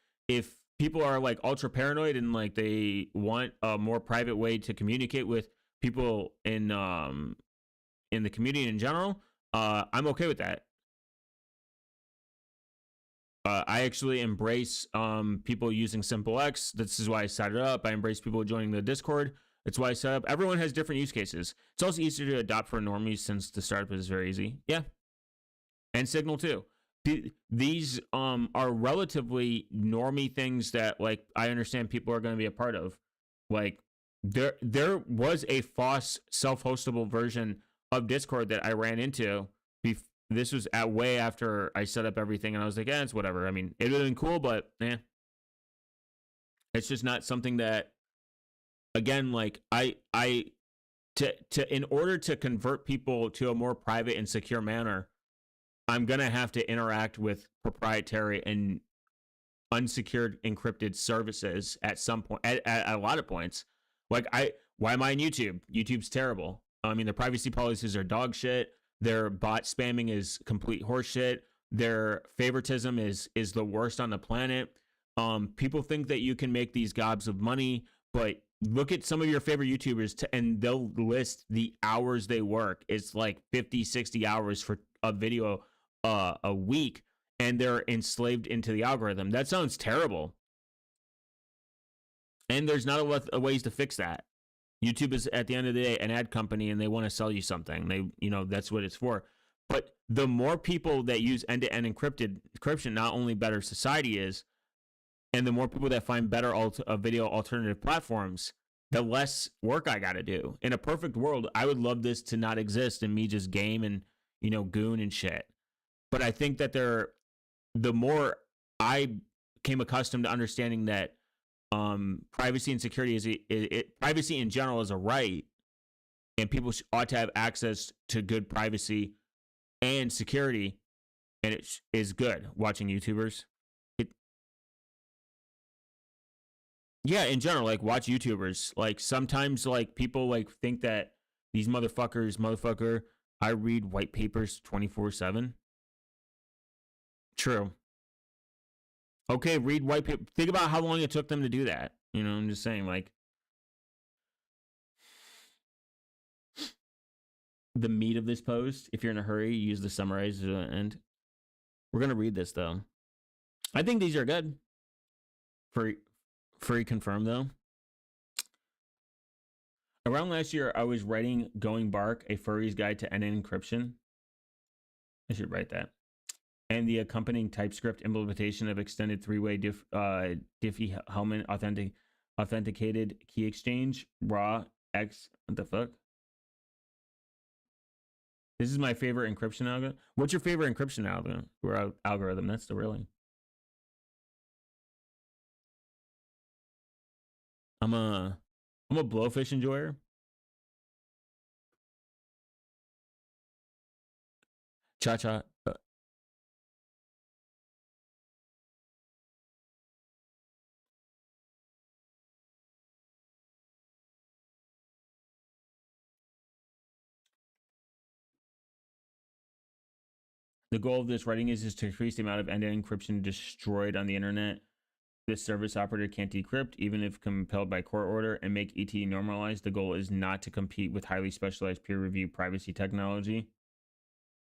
Speaker 1: people are like ultra paranoid and like they want a more private way to communicate with people in the community in general, I'm okay with that. I actually embrace people using Simple X. This is why I set it up. I embrace people joining the Discord. That's why I set up. Everyone has different use cases. It's also easier to adopt for normies since the startup is very easy. Yeah, and Signal too. These are relatively normie things that like I understand people are going to be a part of. Like there was a FOSS self-hostable version of Discord that I ran into. This was at way after I set up everything, and I was like, it's whatever. I mean, it would have been cool, but it's just not something that. Again, like in order to convert people to a more private and secure manner, I'm gonna have to interact with proprietary and unsecured encrypted services at some point, at a lot of points. Like why am I on YouTube? YouTube's terrible. I mean, the privacy policies are dog shit. Their bot spamming is complete horseshit. Their favoritism is the worst on the planet. People think that you can make these gobs of money, but look at some of your favorite YouTubers and they'll list the hours they work. It's like 50, 60 hours for a video a week, and they're enslaved into the algorithm. That sounds terrible. And there's not a lot of ways to fix that. YouTube is at the end of the day an ad company, and they want to sell you something. That's what it's for. But the more people that use end-to-end encryption, not only better society is, and the more people that find better video alternative platforms, the less work I got to do. In a perfect world, I would love this to not exist and me just game and goon and shit. But I think that the more I came accustomed to understanding that privacy and security privacy in general is a right, and people ought to have access to good privacy and security, and it is good watching YouTubers. Yeah, in general, like watch YouTubers. Like sometimes, like people like think that these motherfucker. I read white papers 24/7. True. Okay, read white paper. Think about how long it took them to do that. I'm just saying, like, the meat of this post. If you're in a hurry, use the summarize to the end. We're gonna read this though. I think these are good. Free confirm though. Around last year, I was writing Going Bark, a furry's guide to end-to-end encryption. I should write that. And the accompanying TypeScript implementation of extended three-way Diffie-Hellman authenticated key exchange, raw X. What the fuck? This is my favorite encryption algorithm. What's your favorite encryption algorithm? That's the really. I'm a blowfish enjoyer. Cha-cha. The goal of this writing is to increase the amount of end-to-end encryption destroyed on the internet this service operator can't decrypt, even if compelled by court order, and make ET normalized. The goal is not to compete with highly specialized peer-reviewed privacy technology.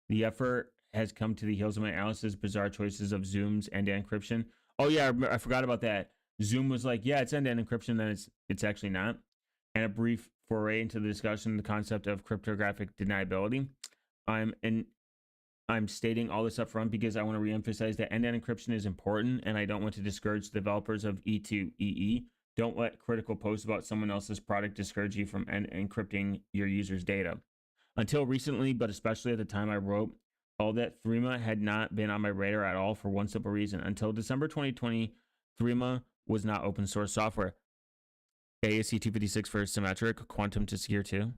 Speaker 1: The effort has come to the heels of my analysis, bizarre choices of Zoom's end-to-end encryption. Oh yeah, I forgot about that. Zoom was like, yeah, it's end-to-end encryption, then it's actually not. And a brief foray into the discussion, the concept of cryptographic deniability. I'm stating all this up front because I want to reemphasize that end-to-end encryption is important, and I don't want to discourage developers of E2EE. Don't let critical posts about someone else's product discourage you from encrypting your users' data. Until recently, but especially at the time I wrote, all that Threema had not been on my radar at all for one simple reason. Until December 2020, Threema was not open source software. AES 256 for symmetric, quantum to secure 2.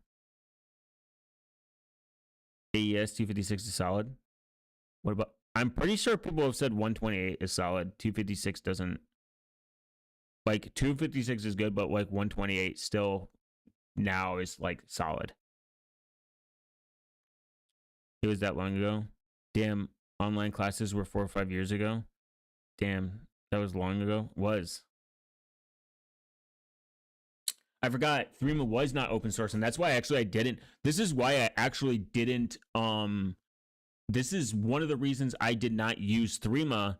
Speaker 1: AES 256 is solid. What about? I'm pretty sure people have said 128 is solid. 256 doesn't. Like 256 is good, but like 128 still now is like solid. It was that long ago. Damn, online classes were 4 or 5 years ago. Damn, that was long ago. Was. I forgot Threema was not open source, and that's why I didn't. This is why I actually didn't. This is one of the reasons I did not use Threema,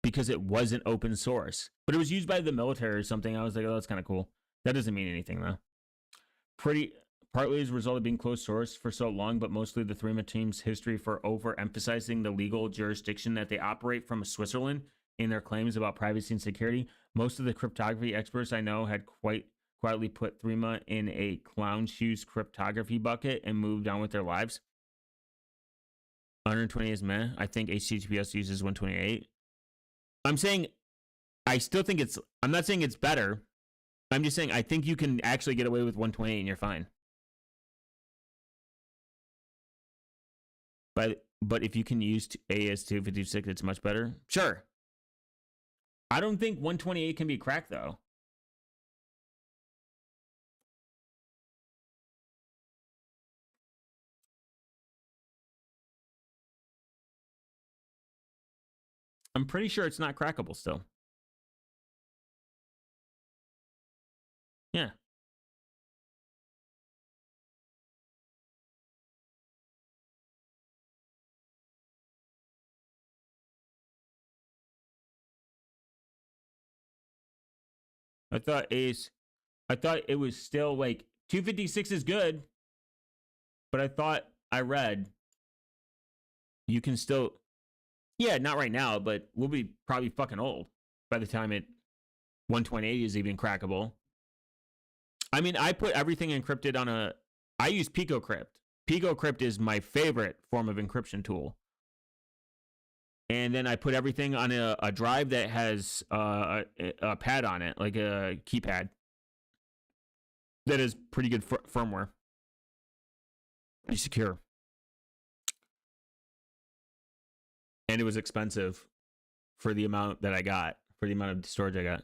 Speaker 1: because it wasn't open source. But it was used by the military or something. I was like, oh, that's kind of cool. That doesn't mean anything though. Partly as a result of being closed source for so long, but mostly the Threema team's history for overemphasizing the legal jurisdiction that they operate from Switzerland in their claims about privacy and security. Most of the cryptography experts I know had quietly put Threema in a clown shoes cryptography bucket and moved on with their lives. 128 is meh. I think HTTPS uses 128. I'm saying I still think I'm not saying it's better. I'm just saying I think you can actually get away with 128 and you're fine. But if you can use AES-256, it's much better. Sure. I don't think 128 can be cracked though. I'm pretty sure it's not crackable still. Yeah. I thought it was still like 256 is good, but I thought I read you can still, yeah, not right now, but we'll be probably fucking old by the time 128 is even crackable. I mean, I put everything encrypted on I use PicoCrypt. PicoCrypt is my favorite form of encryption tool. And then I put everything on a drive that has a pad on it, like a keypad. That is pretty good firmware. Pretty secure. And it was expensive for the amount that I got, for the amount of storage I got.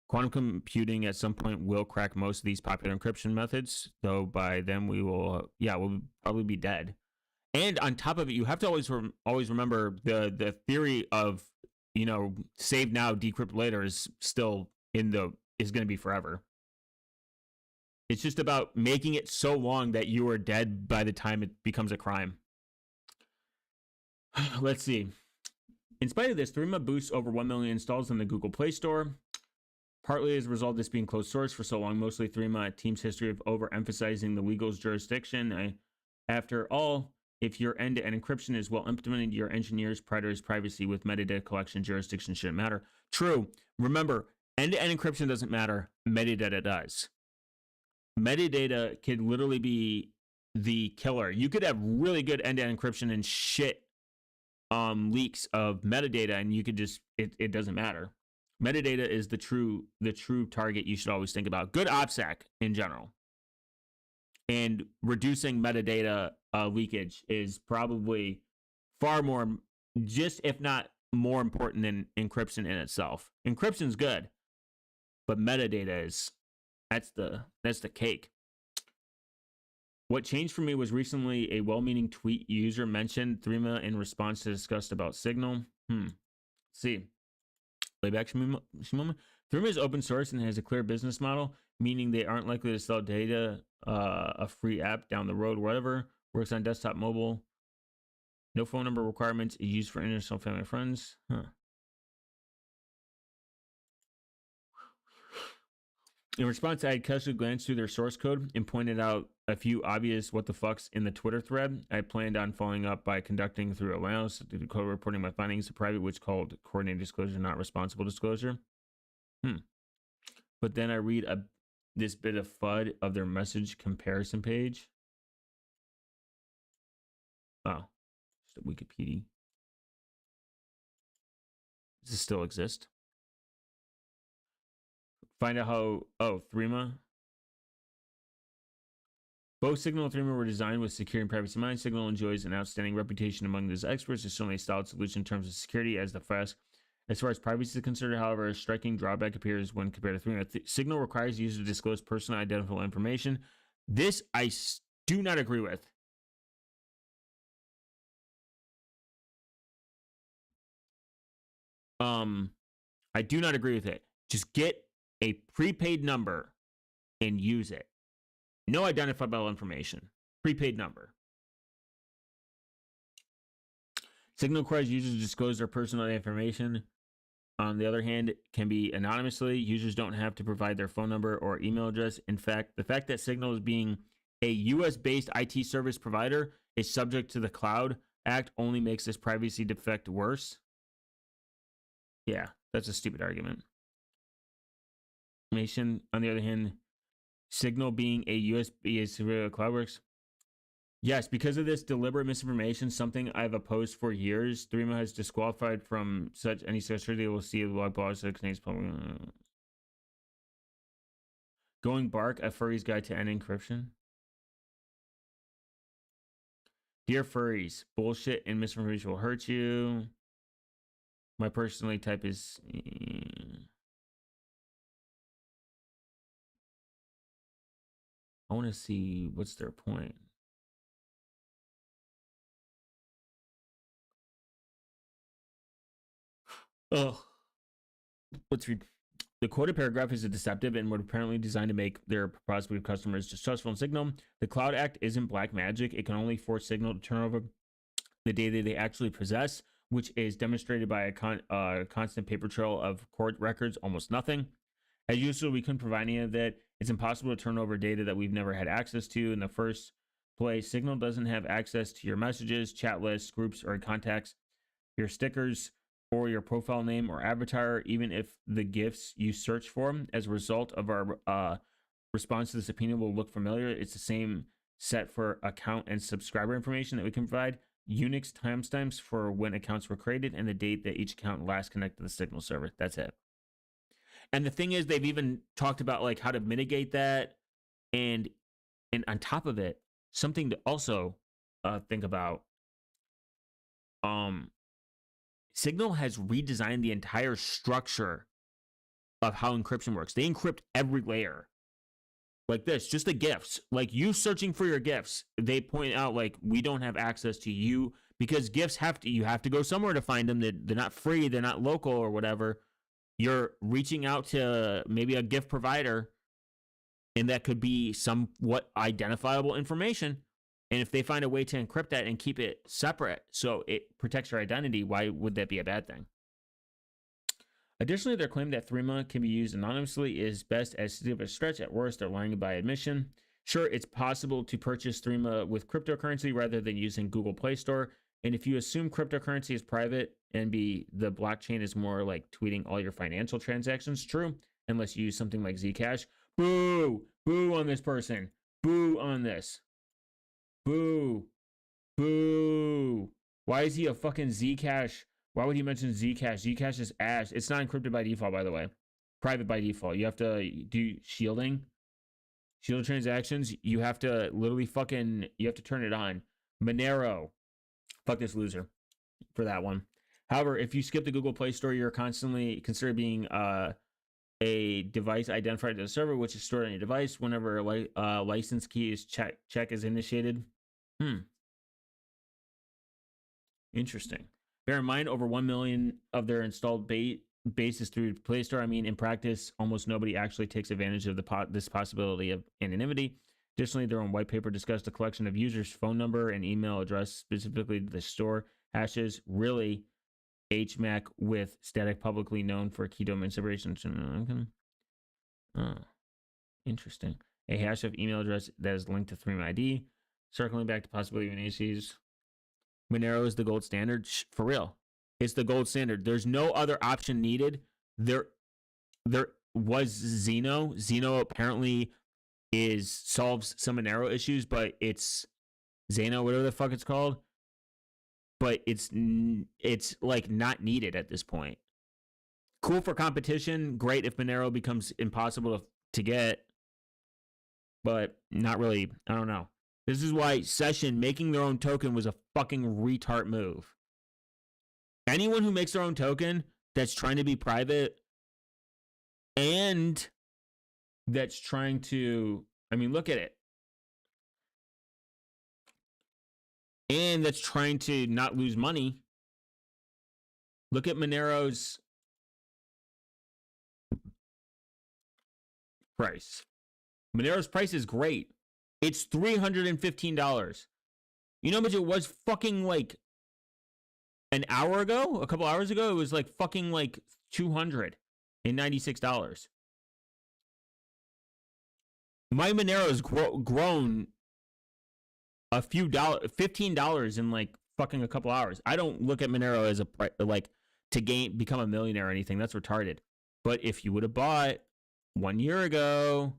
Speaker 1: Quantum computing at some point will crack most of these popular encryption methods, though by then we'll probably be dead. And on top of it, you have to always remember the theory of, save now, decrypt later is still is going to be forever. It's just about making it so long that you are dead by the time it becomes a crime. Let's see. In spite of this, Threema boasts over 1 million installs in the Google Play Store. Partly as a result of this being closed source for so long, mostly Threema team's history of overemphasizing the legal jurisdiction. After all, if your end-to-end encryption is well implemented, your engineer's privacy with metadata collection jurisdiction shouldn't matter. True. Remember, end-to-end encryption doesn't matter. Metadata does. Metadata could literally be the killer. You could have really good end-to-end encryption and shit leaks of metadata, and you could just it doesn't matter. Metadata is the true target you should always think about. Good OPSEC in general. And reducing metadata leakage is probably far more, just if not more important than encryption in itself. Encryption's good, but metadata that's the cake. What changed for me was recently a well-meaning tweet user mentioned Threema in response to discussed about Signal. See. Playback Shimuma. Threema is open source and has a clear business model, meaning they aren't likely to sell data, a free app down the road, whatever. Works on desktop, mobile. No phone number requirements. Used for international family and friends. Huh. In response, I had casually glanced through their source code and pointed out a few obvious what the fucks in the Twitter thread. I planned on following up by conducting through allows to the code reporting my findings to private, which called coordinated disclosure, not responsible disclosure. But then I read this bit of FUD of their message comparison page. Oh, just a Wikipedia. Does this still exist? Find out how. Oh, Threema. Both Signal and Threema were designed with security and privacy in mind. Signal enjoys an outstanding reputation among those experts. It's certainly a solid solution in terms of security as the fast. As far as privacy is concerned, however, a striking drawback appears when compared to Threema. Signal requires users to disclose personal identifiable information. This I do not agree with. I do not agree with it. Just get a prepaid number and use it. No identifiable information. Prepaid number. Signal requires users to disclose their personal information. On the other hand, can be anonymously. Users don't have to provide their phone number or email address. In fact, the fact that Signal is being a US-based IT service provider is subject to the Cloud Act only makes this privacy defect worse. Yeah, that's a stupid argument. On the other hand, Signal being a US-based CloudWorks. Yes, because of this deliberate misinformation, something I've opposed for years, Threema has disqualified from such any such they will see the blog post that contains public. Going Bark, a furry's guide to end encryption. Dear furries, bullshit and misinformation will hurt you. My personality type is. I want to see what's their point. Oh, let's read. The quoted paragraph is deceptive and would apparently designed to make their prospective customers distrustful in Signal. The Cloud Act isn't black magic. It can only force Signal to turn over the data they actually possess, which is demonstrated by a constant paper trail of court records, almost nothing. As usual, we couldn't provide any of that. It's impossible to turn over data that we've never had access to in the first place. Signal doesn't have access to your messages, chat lists, groups, or contacts, your stickers, or your profile name or avatar, even if the gifts you search for as a result of our response to the subpoena will look familiar. It's the same set for account and subscriber information that we can provide. Unix timestamps for when accounts were created and the date that each account last connected to the Signal server. That's it. And the thing is, they've even talked about like how to mitigate that, and on top of it, something to also think about. Signal has redesigned the entire structure of how encryption works. They encrypt every layer. Like this, just the gifts. Like you searching for your gifts, they point out like we don't have access to you because gifts you have to go somewhere to find them. They're not free, they're not local or whatever. You're reaching out to maybe a gift provider, and that could be somewhat identifiable information. And if they find a way to encrypt that and keep it separate so it protects your identity, why would that be a bad thing? Additionally, their claim that Threema can be used anonymously is best as a stretch. At worst, they're lying by admission. Sure, it's possible to purchase Threema with cryptocurrency rather than using Google Play Store. And if you assume cryptocurrency is private and the blockchain is more like tweeting all your financial transactions, true, unless you use something like Zcash. Boo! Boo on this person. Boo on this. Boo. Boo. Why is he a fucking Zcash? Why would he mention Zcash? Zcash is ash. It's not encrypted by default, by the way. Private by default. You have to do shielding. Shield transactions. You have to literally you have to turn it on. Monero. Fuck this loser for that one. However, if you skip the Google Play Store, you're constantly considered being a device identified as a server, which is stored on your device whenever a license key is check is initiated. Interesting. Bear in mind, over 1 million of their installed basis through Play Store. I mean, in practice, almost nobody actually takes advantage of this possibility of anonymity. Additionally, their own white paper discussed a collection of users' phone number and email address, specifically the store hashes. Really, HMAC with static publicly known for key domain separation. Oh, interesting. A hash of email address that is linked to 3MID. Circling back to possibility of NACs. Monero is the gold standard. For real. It's the gold standard. There's no other option needed. There was Zeno. Zeno apparently solves some Monero issues, but it's Zeno, whatever the fuck it's called. But it's like not needed at this point. Cool for competition. Great if Monero becomes impossible to get, but not really. I don't know. This is why Session making their own token was a fucking retard move. Anyone who makes their own token that's trying to be private and that's trying to, I mean, look at it. And that's trying to not lose money. Look at Monero's price. Monero's price is great. It's $315. You know how much it was fucking like an hour ago? A couple hours ago? It was like fucking like $296. My Monero has grown a few dollars, $15 in like fucking a couple hours. I don't look at Monero as a like to become a millionaire or anything. That's retarded. But if you would have bought 1 year ago,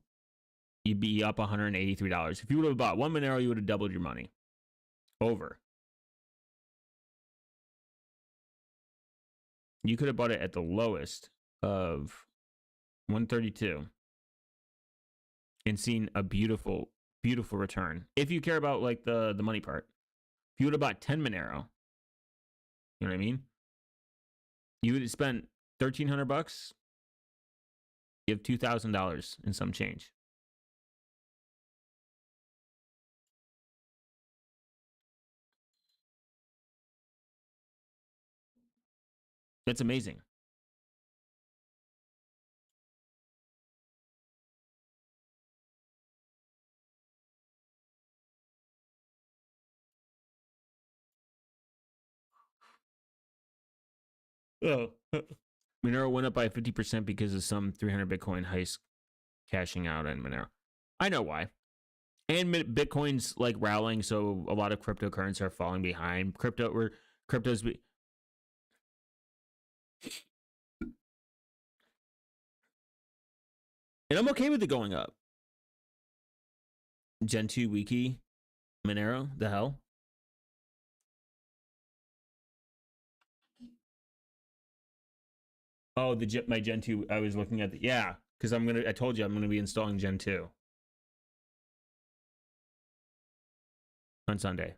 Speaker 1: you'd be up $183. If you would have bought one Monero, you would have doubled your money. Over. You could have bought it at the lowest of 132 and seen a beautiful, beautiful return. If you care about like the money part. If you would have bought 10 Monero, you know what I mean? You would have spent $1,300. You have $2,000 in some change. That's amazing. Oh. Monero went up by 50% because of some 300 Bitcoin heist cashing out in Monero. I know why. And Bitcoin's like rallying, so a lot of cryptocurrencies are falling behind. Crypto's. And I'm okay with it going up. Gen 2 Wiki, Monero, the hell? Oh, my Gen 2. I was looking at yeah, because I told you I'm gonna be installing Gen 2 on Sunday.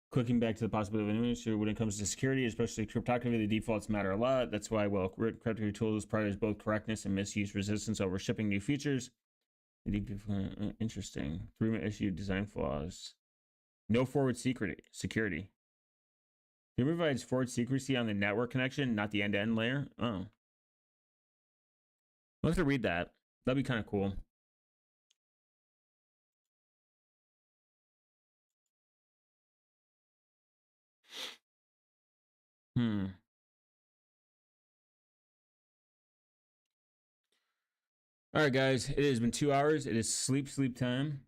Speaker 1: Clicking back to the possibility of an industry when it comes to security, especially cryptography, the defaults matter a lot. That's why, well, cryptography tools prioritize both correctness and misuse resistance over shipping new features. Interesting. 3 issue design flaws. No forward security. It provides forward secrecy on the network connection, not the end-to-end layer. Oh. I'll have to read that. That'd be kind of cool. All right, guys. It has been 2 hours. It is sleep time.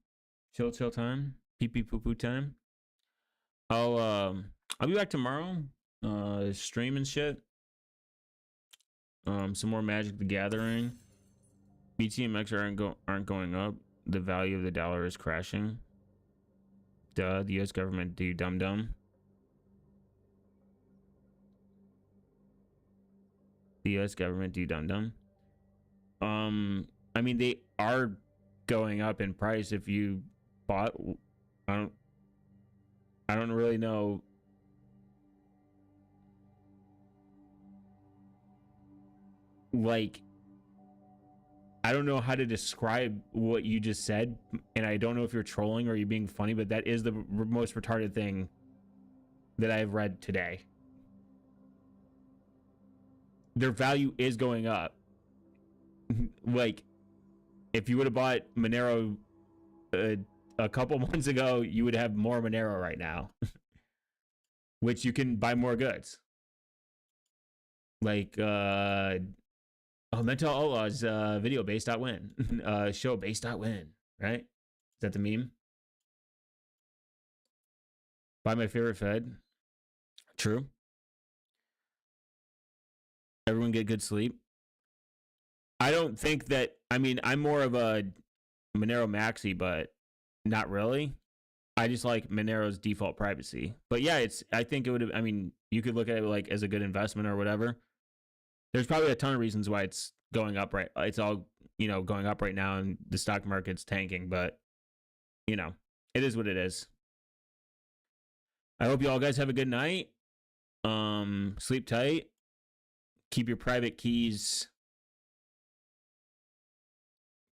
Speaker 1: Chill time. Pee poo time. I'll be back tomorrow. Stream and shit. Some more Magic the Gathering. BTMX aren't going up. The value of the dollar is crashing. Duh, the US government do dum-dum. The US government do dum-dum. I mean, they are going up in price if you bought. I don't really know. Like, I don't know how to describe what you just said, and I don't know if you're trolling or you're being funny, but that is the most retarded thing that I've read today. Their value is going up. Like, if you would have bought Monero a couple months ago, you would have more Monero right now, which you can buy more goods. Like, Mental Outlaws video base.win. Show base.win, right? Is that the meme? Buy my favorite Fed. True. Everyone get good sleep. I don't think that. I mean, I'm more of a Monero maxi, but not really. I just like Monero's default privacy. But yeah, I think it would have. I mean, you could look at it like as a good investment or whatever. There's probably a ton of reasons why it's going up. Right, it's all going up right now, and the stock market's tanking. But it is what it is. I hope you all guys have a good night. Sleep tight. Keep your private keys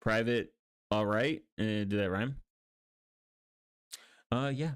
Speaker 1: private. All right. Did that rhyme? Yeah.